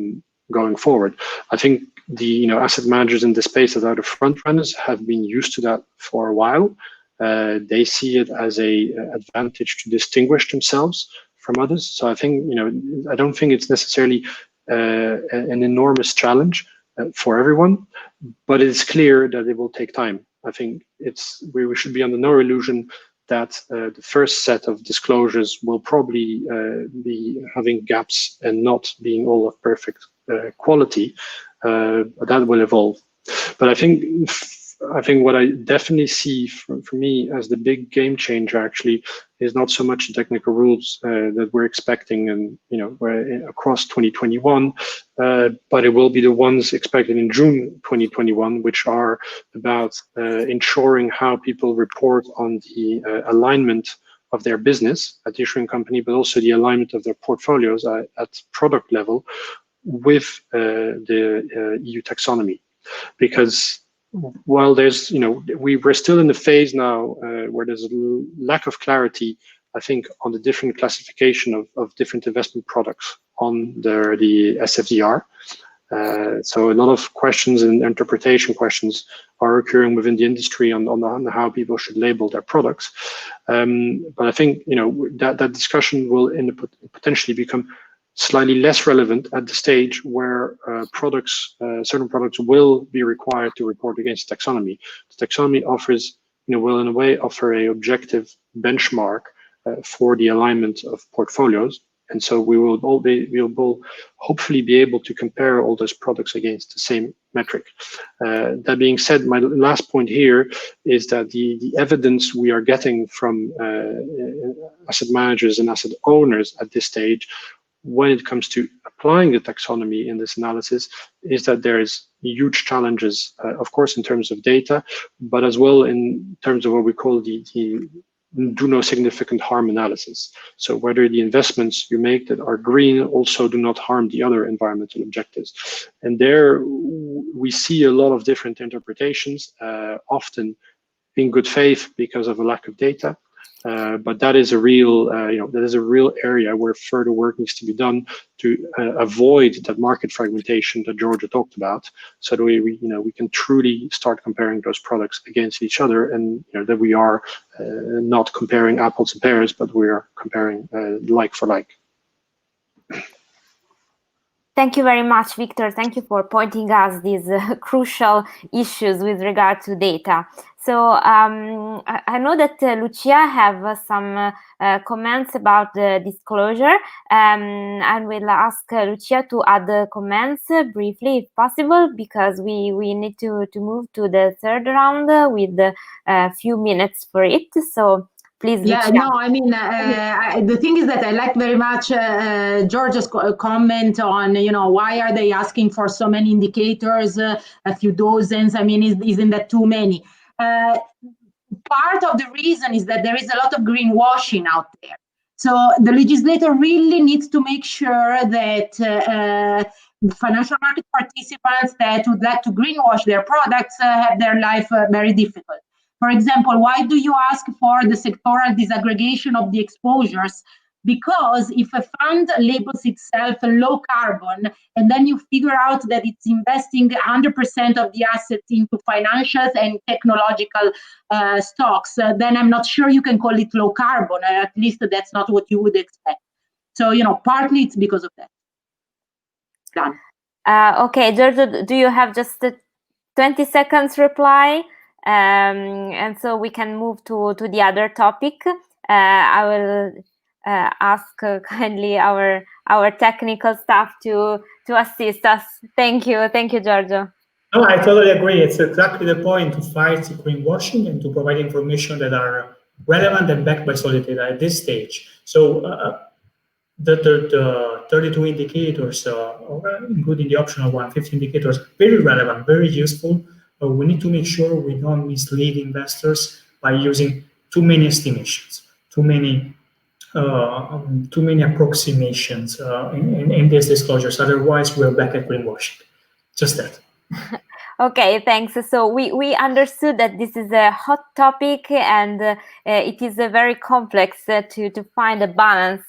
going forward. I think the asset managers in the space that are the front runners have been used to that for a while. They see it as a advantage to distinguish themselves from others. So I think I don't think it's necessarily an enormous challenge for everyone, but it's clear that it will take time. I think we should be under no illusion that the first set of disclosures will probably be having gaps and not being all of perfect quality. That will evolve. But I think what I definitely see for me as the big game changer actually is not so much the technical rules that we're expecting and across 2021, but it will be the ones expected in June 2021, which are about ensuring how people report on the alignment of their business at the issuing company, but also the alignment of their portfolios at product level with the EU taxonomy. Because while there's, we're still in the phase now where there's a lack of clarity, I think, on the different classification of different investment products on the SFDR. So a lot of questions and interpretation questions are occurring within the industry on how people should label their products. But I think, that discussion will potentially become slightly less relevant at the stage where certain products will be required to report against taxonomy. The taxonomy will in a way offer an objective benchmark for the alignment of portfolios. And so we will hopefully be able to compare all those products against the same metric. That being said, my last point here is that the evidence we are getting from asset managers and asset owners at this stage, when it comes to applying the taxonomy in this analysis, is that there is huge challenges, of course, in terms of data, but as well in terms of what we call the do no significant harm analysis. So whether the investments you make that are green also do not harm the other environmental objectives. And there we see a lot of different interpretations, often in good faith because of a lack of data. But that is a real, area where further work needs to be done to avoid that market fragmentation that Giorgio talked about, so that we can truly start comparing those products against each other, and that we are not comparing apples and pears, but we are comparing like for like. Thank you very much, Victor. Thank you for pointing us these crucial issues with regard to data. So I know that Lucia have some comments about the disclosure, and we'll ask Lucia to add the comments briefly if possible, because we need to move to the third round with a few minutes for it. So please, yeah, Lucia. no, I mean, the thing is that I like very much Giorgio's comment on, why are they asking for so many indicators, a few dozens? I mean, isn't that too many? Part of the reason is that there is a lot of greenwashing out there. So the legislator really needs to make sure that financial market participants that would like to greenwash their products have their life very difficult. For example, why do you ask for the sectoral disaggregation of the exposures? Because if a fund labels itself low carbon, and then you figure out that it's investing 100% of the assets into financials and technological stocks, then I'm not sure you can call it low carbon. At least that's not what you would expect. So, partly it's because of that. Done. Okay, Giorgio, do you have just 20 seconds reply? And so we can move to the other topic. I will ask kindly our technical staff to assist us. Thank you, Giorgio. No, I totally agree. It's exactly the point, to fight greenwashing and to provide information that are relevant and backed by solid data at this stage. So the 32 indicators, including the optional one, 50 indicators, very relevant, very useful. We need to make sure we don't mislead investors by using too many estimations, too many approximations in these disclosures. Otherwise, we're back at greenwashing. Just that. Okay, thanks. So we understood that this is a hot topic, and it is very complex to find a balance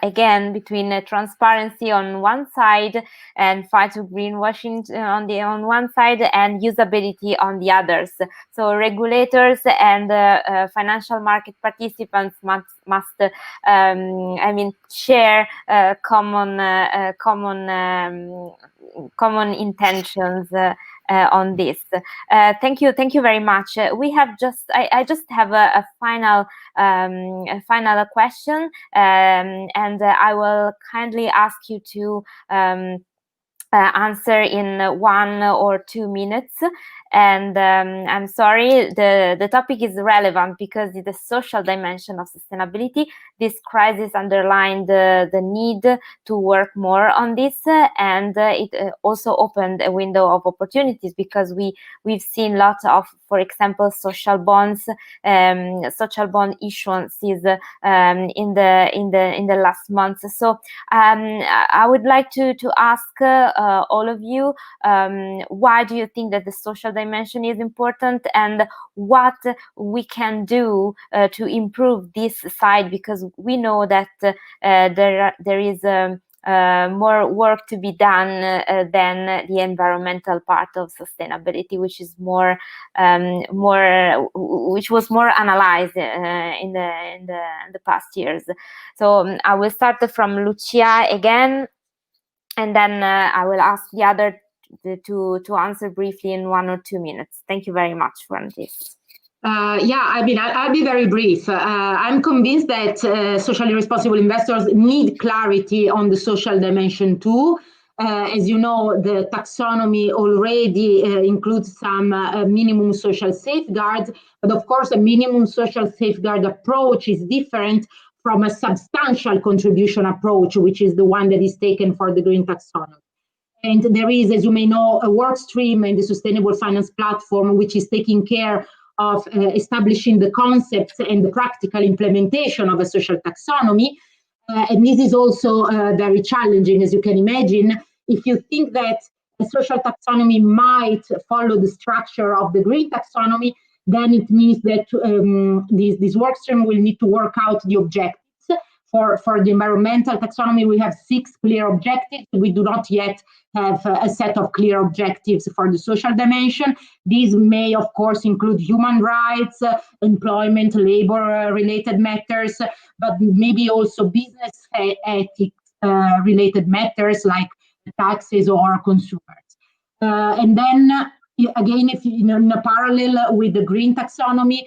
again between transparency on one side and fight to greenwashing on one side and usability on the others. So regulators and financial market participants must share common intentions on this. Thank you very much. We have I just have a final question, and I will kindly ask you to answer in 1 or 2 minutes. And I'm sorry, the topic is relevant because the social dimension of sustainability. This crisis underlined the need to work more on this, and it also opened a window of opportunities because we've seen lots of, for example, social bonds, social bond issuances in the last months. So I would like to ask all of you, why do you think that the social dimension is important, and what we can do to improve this side, because we know that there is more work to be done than the environmental part of sustainability, which is which was more analyzed in the past years. So I will start from Lucia again, and then I will ask the other to answer briefly in 1 or 2 minutes. Thank you very much for this. Yeah, I mean, I'll be very brief. I'm convinced that socially responsible investors need clarity on the social dimension too. As you know, the taxonomy already includes some minimum social safeguards, but of course, a minimum social safeguard approach is different from a substantial contribution approach, which is the one that is taken for the green taxonomy. And there is, as you may know, a work stream in the Sustainable Finance Platform, which is taking care of establishing the concepts and the practical implementation of a social taxonomy. And this is also very challenging, as you can imagine. If you think that a social taxonomy might follow the structure of the green taxonomy, then it means that this work stream will need to work out the objectives. For the environmental taxonomy, we have 6 clear objectives. We do not yet have a set of clear objectives for the social dimension. These may, of course, include human rights, employment, labor-related matters, but maybe also business ethics related matters like taxes or consumers. And then, again, if in a parallel with the green taxonomy,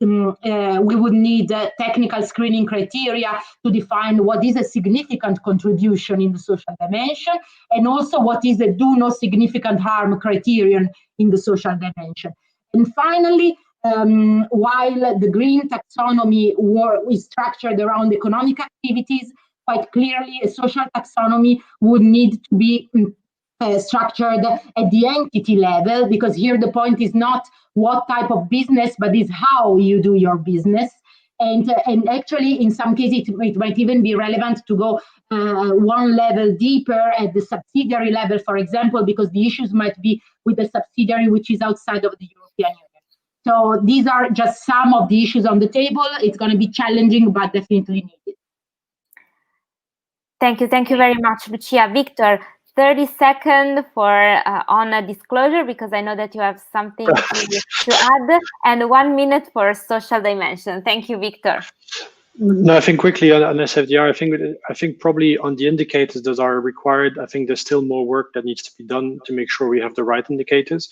we would need technical screening criteria to define what is a significant contribution in the social dimension, and also what is a do no significant harm criterion in the social dimension. And finally, while the green taxonomy is structured around economic activities, quite clearly a social taxonomy would need to be structured at the entity level, because here the point is not what type of business, but is how you do your business. And actually, in some cases, it might even be relevant to go one level deeper at the subsidiary level, for example, because the issues might be with the subsidiary which is outside of the European Union. So these are just some of the issues on the table. It's going to be challenging, but definitely needed. Thank you very much, Lucia. Victor, 30 seconds for on a disclosure, because I know that you have something to add, and 1 minute for social dimension. Thank you, Victor. No, I think quickly on SFDR, I think probably on the indicators that are required, I think there's still more work that needs to be done to make sure we have the right indicators.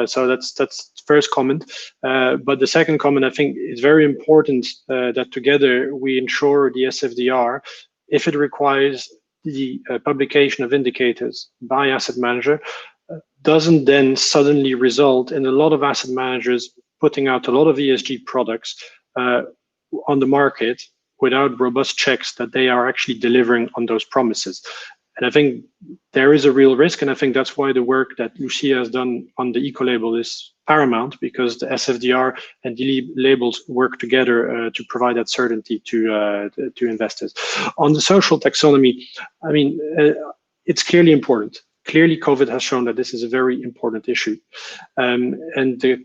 So that's the first comment. But the second comment, I think, is very important that together we ensure the SFDR, if it requires the publication of indicators by asset manager, doesn't then suddenly result in a lot of asset managers putting out a lot of ESG products on the market without robust checks that they are actually delivering on those promises. And I think there is a real risk, and I think that's why the work that Lucia has done on the eco-label is paramount, because the SFDR and the labels work together to provide that certainty to investors. On the social taxonomy, I mean, it's clearly important. Clearly, COVID has shown that this is a very important issue, and the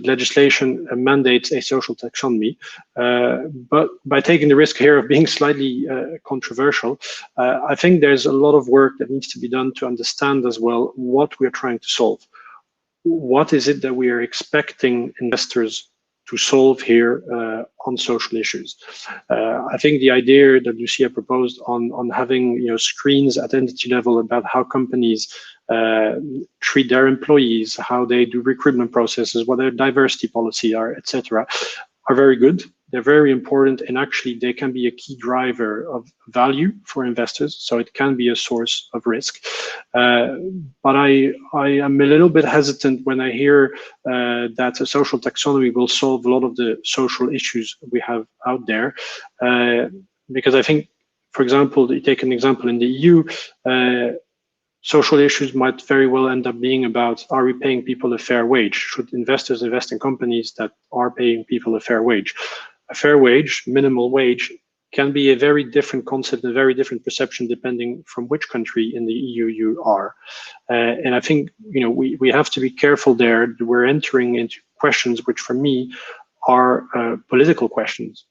legislation mandates a social taxonomy. But by taking the risk here of being slightly controversial, I think there's a lot of work that needs to be done to understand as well what we're trying to solve. What is it that we are expecting investors to solve here on social issues? I think the idea that Lucia proposed on having screens at entity level about how companies treat their employees, how they do recruitment processes, what their diversity policy are, etc., are very good. They're very important, and actually they can be a key driver of value for investors. So it can be a source of risk. But I am a little bit hesitant when I hear that a social taxonomy will solve a lot of the social issues we have out there. Because I think, for example, you take an example in the EU, social issues might very well end up being about, are we paying people a fair wage? Should investors invest in companies that are paying people a fair wage? A fair wage, minimal wage, can be a very different concept, a very different perception depending from which country in the EU you are. And I think, you know, we have to be careful there. We're entering into questions which for me are political questions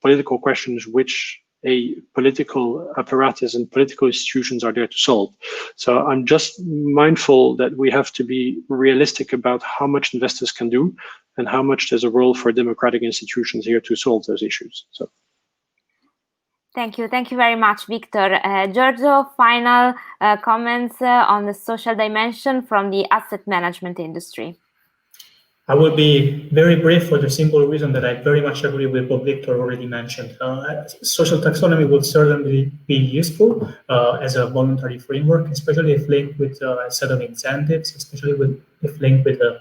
which a political apparatus and political institutions are there to solve. So I'm just mindful that we have to be realistic about how much investors can do and how much there's a role for democratic institutions here to solve those issues. So. Thank you very much, Victor. Giorgio, final comments on the social dimension from the asset management industry. I will be very brief for the simple reason that I very much agree with what Victor already mentioned. Social taxonomy will certainly be useful as a voluntary framework, especially if linked with a set of incentives, especially if linked with the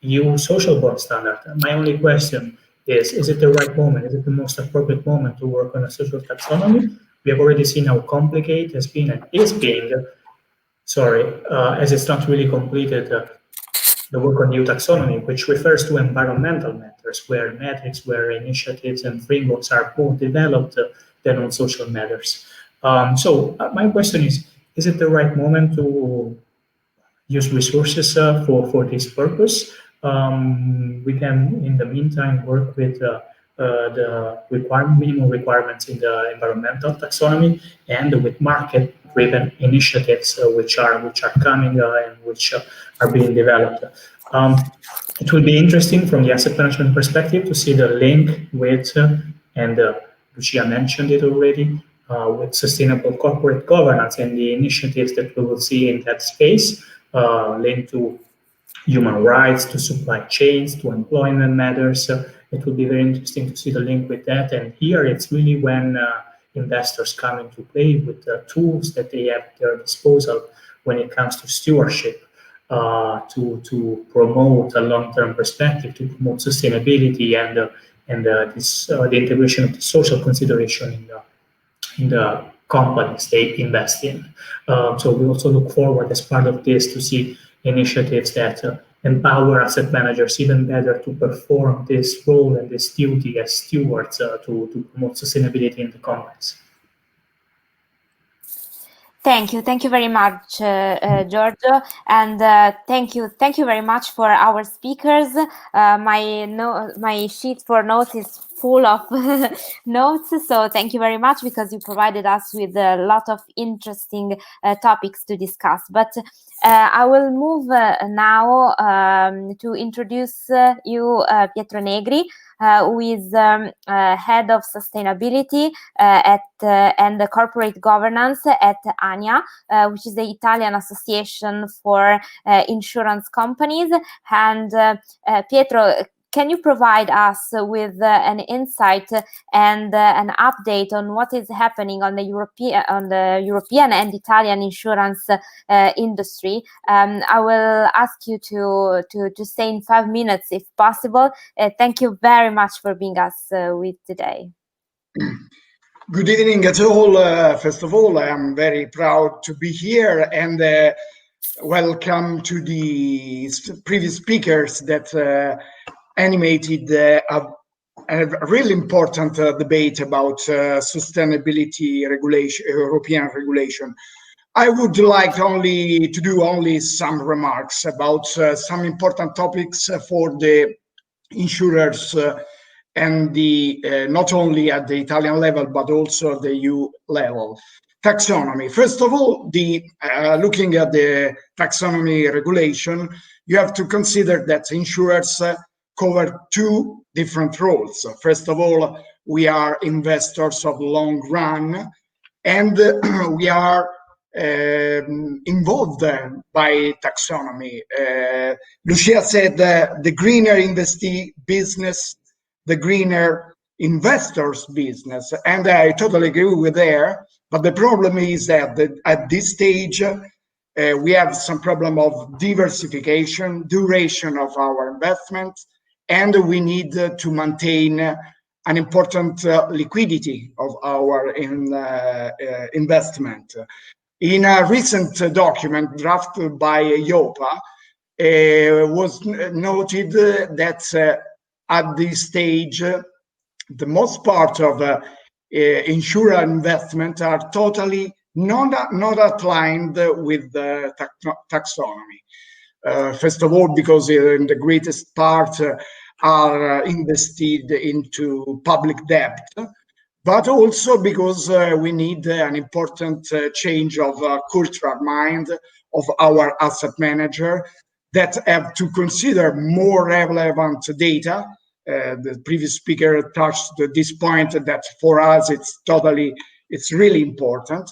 EU social bond standard. My only question is it the right moment? Is it the most appropriate moment to work on a social taxonomy? We have already seen how complicated it has been and is being, as it's not really completed, the work on EU taxonomy, which refers to environmental matters, where metrics, where initiatives and frameworks are more developed than on social matters. So my question is it the right moment to use resources for this purpose? We can, in the meantime, work with the minimum requirements in the environmental taxonomy and with market-driven initiatives which are coming and which are being developed. It will be interesting from the asset management perspective to see the link with, and Lucia mentioned it already, with sustainable corporate governance and the initiatives that we will see in that space, linked to human rights, to supply chains, to employment matters. It will be very interesting to see the link with that. And here it's really when investors come into play with the tools that they have at their disposal when it comes to stewardship, to promote a long-term perspective, to promote sustainability and the integration of the social consideration in the companies they invest in. So we also look forward as part of this to see initiatives that empower asset managers even better to perform this role and this duty as stewards to promote sustainability in the companies. Thank you very much, Giorgio, and thank you very much for our speakers. My sheet for notes is full of notes, so thank you very much because you provided us with a lot of interesting topics to discuss. But I will move now to introduce you Pietro Negri, who is head of sustainability and the corporate governance at ANIA, which is the Italian Association for Insurance Companies. And Pietro, can you provide us with an insight and an update on what is happening on the European and Italian insurance industry? I will ask you to stay in 5 minutes if possible. Thank you very much for being us with today. Good evening at all. First of all, I am very proud to be here and welcome to the previous speakers that animated a really important debate about sustainability regulation, European regulation. I would like to do some remarks about some important topics for the insurers and not only at the Italian level, but also the EU level. Taxonomy. First of all, looking at the taxonomy regulation, you have to consider that insurers cover two different roles. First of all, we are investors of long run, and we are involved by taxonomy. Lucia said the greener investee business, the greener investors business, and I totally agree with her. But the problem is that at this stage, we have some problem of diversification, duration of our investments, and we need to maintain an important liquidity of our investment. In a recent document drafted by EIOPA, was noted that at this stage, the most part of insurance investment are totally not aligned with the taxonomy. First of all, because in the greatest part are invested into public debt, but also because we need an important change of cultural mind of our asset manager that have to consider more relevant data. The previous speaker touched this point that for us it's really important,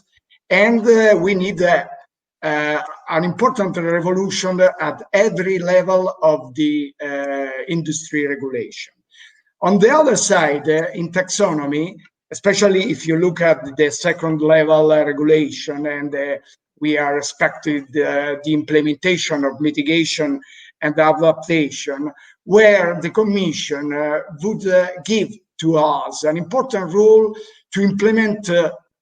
and we need an important revolution at every level of the industry regulation. On the other side, in taxonomy, especially if you look at the second level regulation, and we are expecting the implementation of mitigation and adaptation, where the Commission would give to us an important role to implement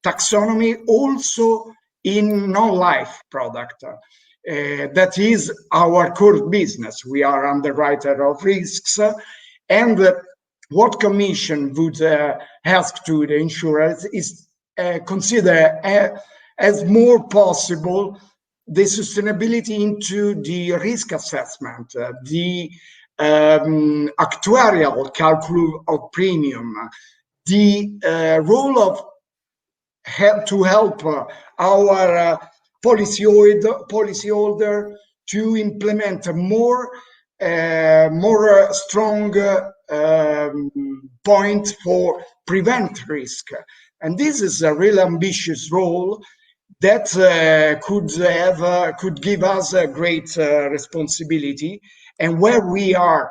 taxonomy also in non-life product. That is our core business. We are underwriter of risks, and what Commission would ask to the insurers is consider as more possible the sustainability into the risk assessment, the actuarial calculus of premium, the role of to help our policyholder to implement more strong point for prevent risk. And this is a real ambitious role that could give us a great responsibility, and where we are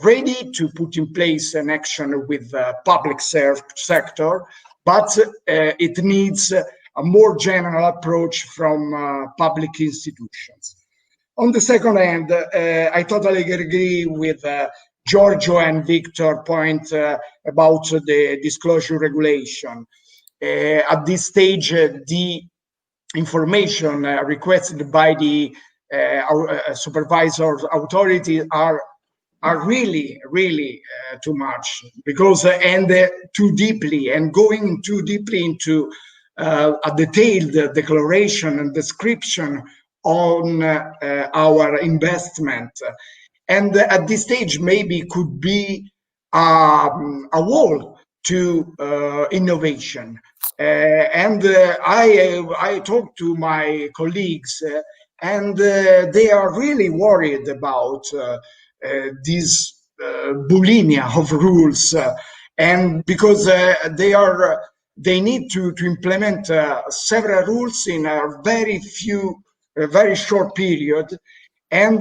ready to put in place an action with the public sector, but it needs a more general approach from public institutions. On the second hand, I totally agree with Giorgio and Victor point about the disclosure regulation. At this stage, the information requested by the supervisor authority are really too much, because too deeply, and going too deeply into a detailed declaration and description on our investment. And at this stage, maybe could be a wall to innovation. And I talked to my colleagues, and they are really worried about this bulimia of rules, and because they need to implement several rules in a very short period. And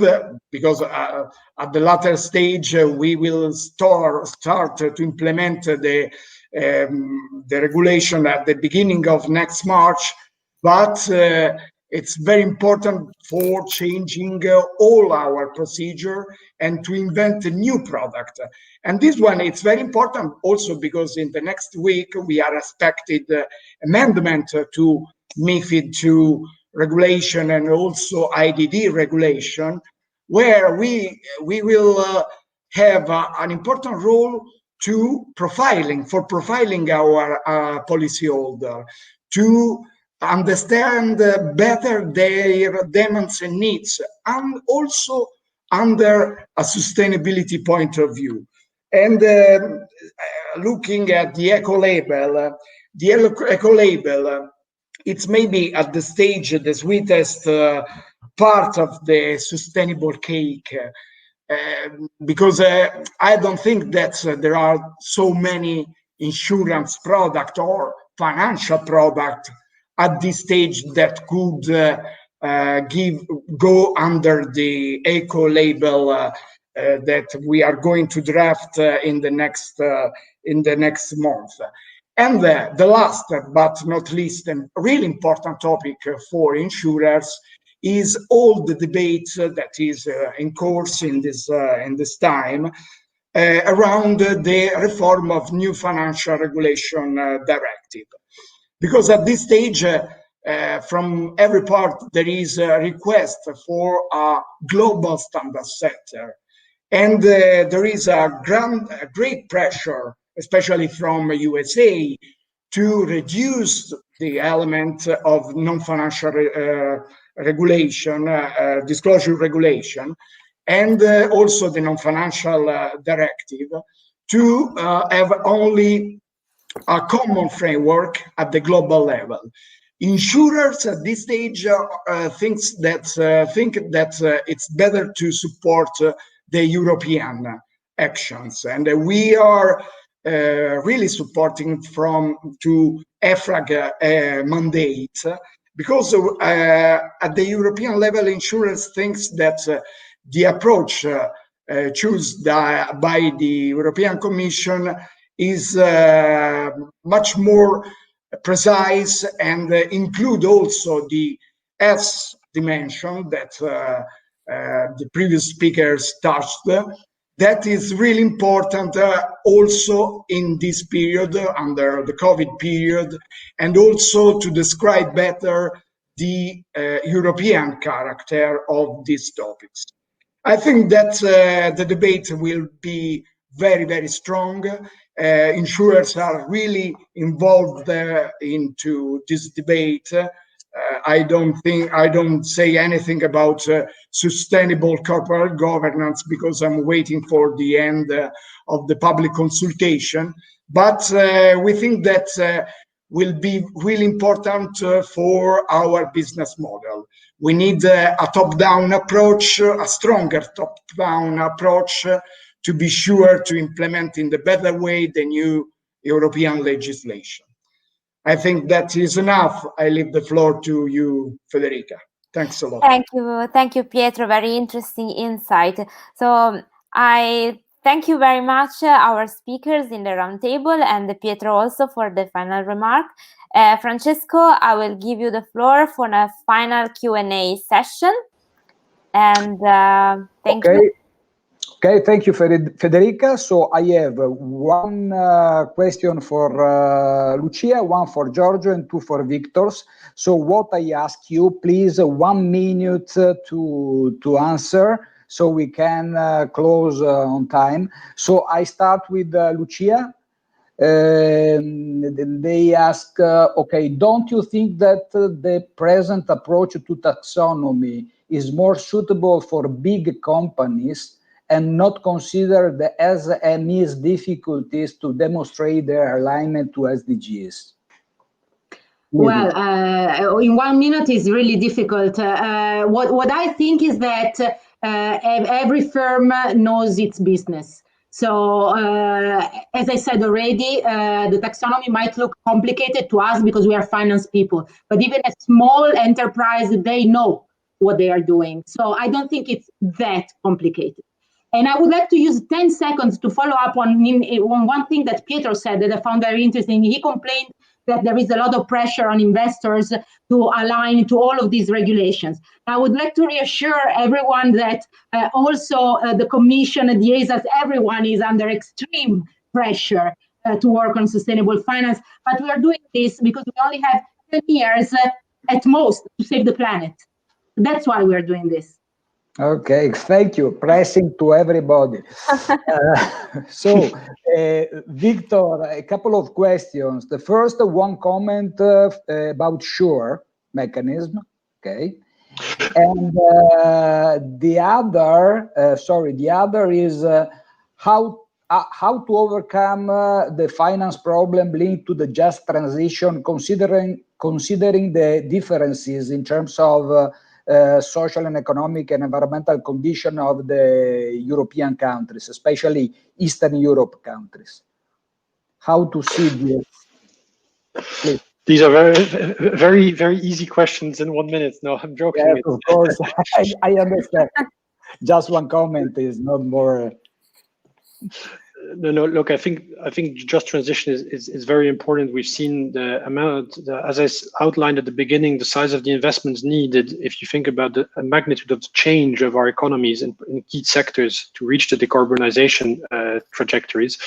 because at the latter stage we will start to implement the regulation at the beginning of next March, but it's very important for changing all our procedure and to invent a new product. And this one, it's very important also because in the next week we are expected amendment to MiFID II regulation and also IDD regulation, where we will have an important role to profiling our policyholder, to understand better their demands and needs, and also under a sustainability point of view. And looking at the eco-label, it's maybe at the stage the sweetest part of the sustainable cake, because I don't think that there are so many insurance products or financial products at this stage that could go under the eco label that we are going to draft in the next month. And the last but not least and really important topic for insurers is all the debate that is in course in this time around the reform of new financial regulation directive. Because at this stage, from every part, there is a request for a global standard setter. And there is a great pressure, especially from USA, to reduce the element of non-financial regulation, disclosure regulation, and also the non-financial directive, to have only a common framework at the global level. Insurers at this stage think that it's better to support the European actions, and we are really supporting to EFRAG mandate, because at the European level, insurers thinks that the approach chosen by the European Commission is much more precise and include also the S dimension that the previous speakers touched. That is really important also in this period, under the COVID period, and also to describe better the European character of these topics. I think that the debate will be very, very strong. Insurers are really involved into this debate. I don't say anything about sustainable corporate governance because I'm waiting for the end of the public consultation. But we think that will be really important for our business model. We need a top-down approach, a stronger top-down approach, to be sure to implement in the better way the new European legislation. I think that is enough. I leave the floor to you, Federica. Thanks a lot. Thank you, Pietro. Very interesting insight. So I thank you very much, our speakers in the roundtable, and Pietro also for the final remark. Francesco, I will give you the floor for a final Q&A session. And thank you. Okay, thank you, Federica. So I have one question for Lucia, one for Giorgio, and two for Victor. So what I ask you, please, 1 minute to answer, so we can close on time. So I start with Lucia. They ask, okay, don't you think that the present approach to taxonomy is more suitable for big companies and not consider the SMEs' difficulties to demonstrate their alignment to SDGs? Well, in 1 minute is really difficult. What I think is that every firm knows its business. So, as I said already, the taxonomy might look complicated to us because we are finance people, but even a small enterprise, they know what they are doing. So I don't think it's that complicated. And I would like to use 10 seconds to follow up on one thing that Pietro said that I found very interesting. He complained that there is a lot of pressure on investors to align to all of these regulations. I would like to reassure everyone that also the Commission and the ESAs, everyone is under extreme pressure to work on sustainable finance. But we are doing this because we only have 10 years at most to save the planet. That's why we are doing this. Okay, thank you. Pressing to everybody. So, Victor, a couple of questions. The first one comment about SURE mechanism, okay, and the other is how to overcome the finance problem linked to the just transition, considering the differences in terms of social and economic and environmental condition of the European countries, especially Eastern Europe countries. How to see this? Please. These are very, very easy questions in 1 minute. No, I'm joking. Yes, of course. I understand. Just one comment is not more. No. Look, I think just transition is very important. We've seen the amount, as I outlined at the beginning, the size of the investments needed. If you think about the magnitude of the change of our economies in key sectors to reach the decarbonization trajectories,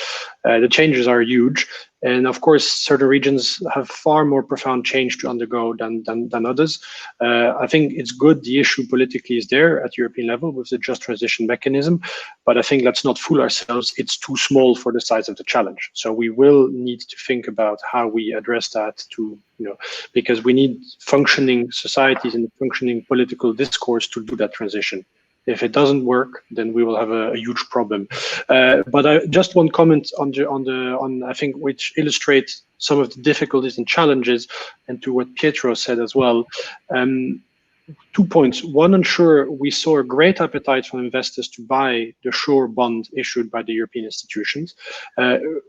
the changes are huge. And of course, certain regions have far more profound change to undergo than others. I think it's good the issue politically is there at European level with the just transition mechanism, but I think let's not fool ourselves. It's too small for the size of the challenge. So we will need to think about how we address that because we need functioning societies and functioning political discourse to do that transition. If it doesn't work, then we will have a huge problem. But just one comment on I think which illustrates some of the difficulties and challenges, and to what Pietro said as well. 2 points. One, I'm sure we saw a great appetite from investors to buy the SURE bond issued by the European institutions.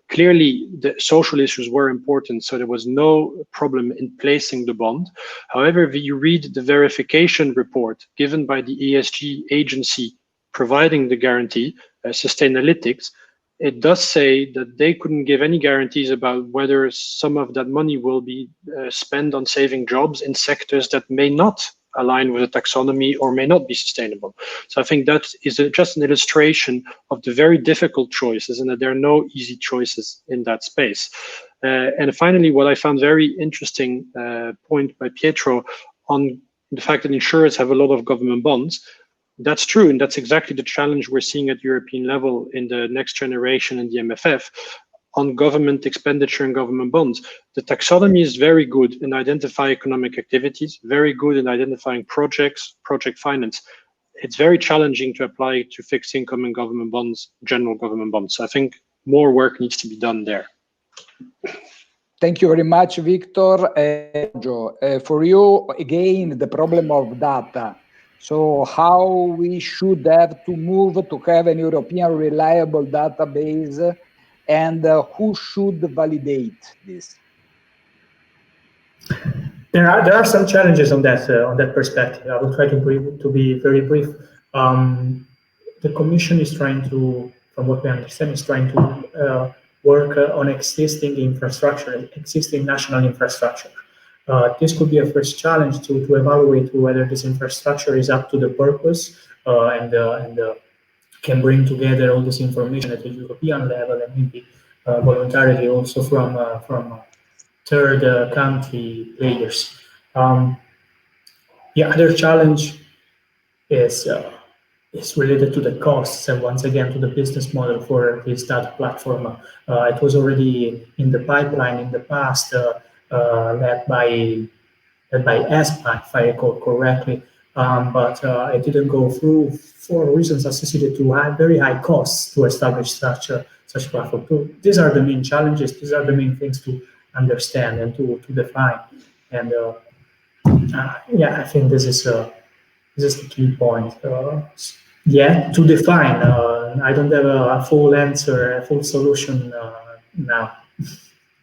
Clearly, the social issues were important, so there was no problem in placing the bond. However, if you read the verification report given by the ESG agency providing the guarantee, Sustainalytics, it does say that they couldn't give any guarantees about whether some of that money will be spent on saving jobs in sectors that may not align with the taxonomy or may not be sustainable. So I think that is just an illustration of the very difficult choices, and that there are no easy choices in that space. And finally, what I found very interesting point by Pietro on the fact that insurers have a lot of government bonds. That's true, and that's exactly the challenge we're seeing at European level in the next generation and the MFF. On government expenditure and government bonds. The taxonomy is very good in identifying economic activities, very good in identifying projects, project finance. It's very challenging to apply it to fixed income and government bonds, general government bonds. So I think more work needs to be done there. Thank you very much, Victor. Giorgio, for you, again, the problem of data. So how we should have to move to have an European reliable database, and who should validate this? There are some challenges on that perspective. I will try to be very brief. The Commission is trying to, from what we understand, work on existing infrastructure, existing national infrastructure. This could be a first challenge to evaluate whether this infrastructure is up to the purpose and can bring together all this information at the European level, and maybe voluntarily also from third country players. The other challenge is related to the costs, and once again to the business model for this data platform. It was already in the pipeline in the past, led by ESPA, if I recall correctly. But it didn't go through for reasons associated to very high costs to establish such platform. So these are the main challenges. These are the main things to understand and to define. And yeah, I think this is the key point. Yeah, to define. I don't have a full answer, a full solution now.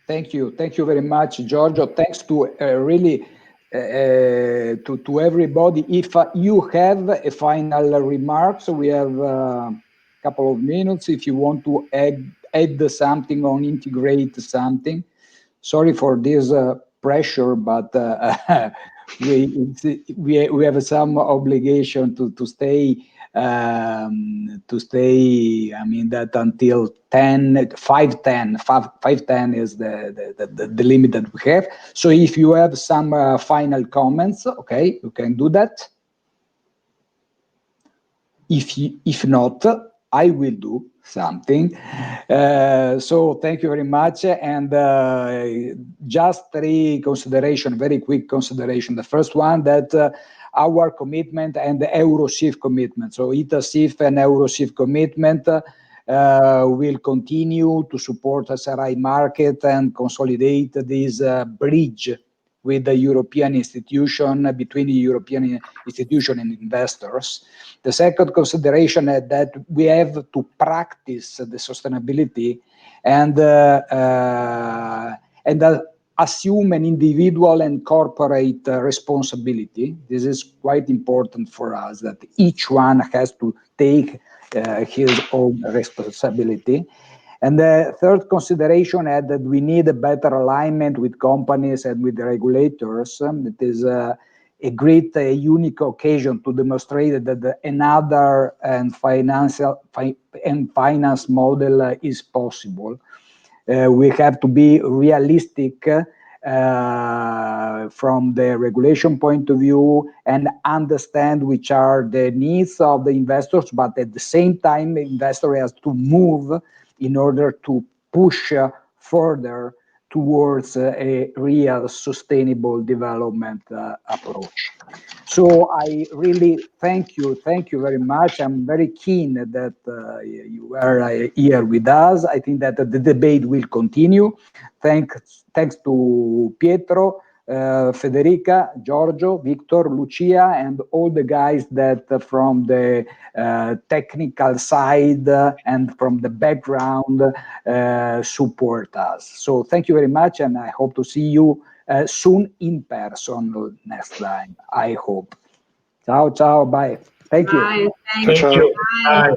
Thank you very much, Giorgio. Thanks to really. To everybody. If you have a final remarks, we have a couple of minutes if you want to add something or integrate something. Sorry for this pressure, but we have some obligation to stay. I mean that until 5:10 is the limit that we have. So if you have some final comments, okay, you can do that. If not, I will do something. So thank you very much. And just three considerations, very quick consideration. The first one, that our commitment and the Eurosif commitment. So ItaSIF and Eurosif commitment will continue to support SRI market and consolidate this bridge with the European institution, between the European institution and investors. The second consideration is that we have to practice the sustainability, and assume an individual and corporate responsibility. This is quite important for us, that each one has to take his own responsibility. And the third consideration is that we need a better alignment with companies and with the regulators. It is a great unique occasion to demonstrate that another and finance model is possible. We have to be realistic from the regulation point of view and understand which are the needs of the investors, but at the same time, the investor has to move in order to push further towards a real sustainable development approach. So I really thank you very much. I'm very keen that you are here with us. I think that the debate will continue. Thanks to Pietro, Federica, Giorgio, Victor, Lucia, and all the guys that from the technical side and from the background support us. So thank you very much, and I hope to see you soon in person next time, I hope. Ciao, ciao, bye. Thank you. Bye. Thank you. Bye.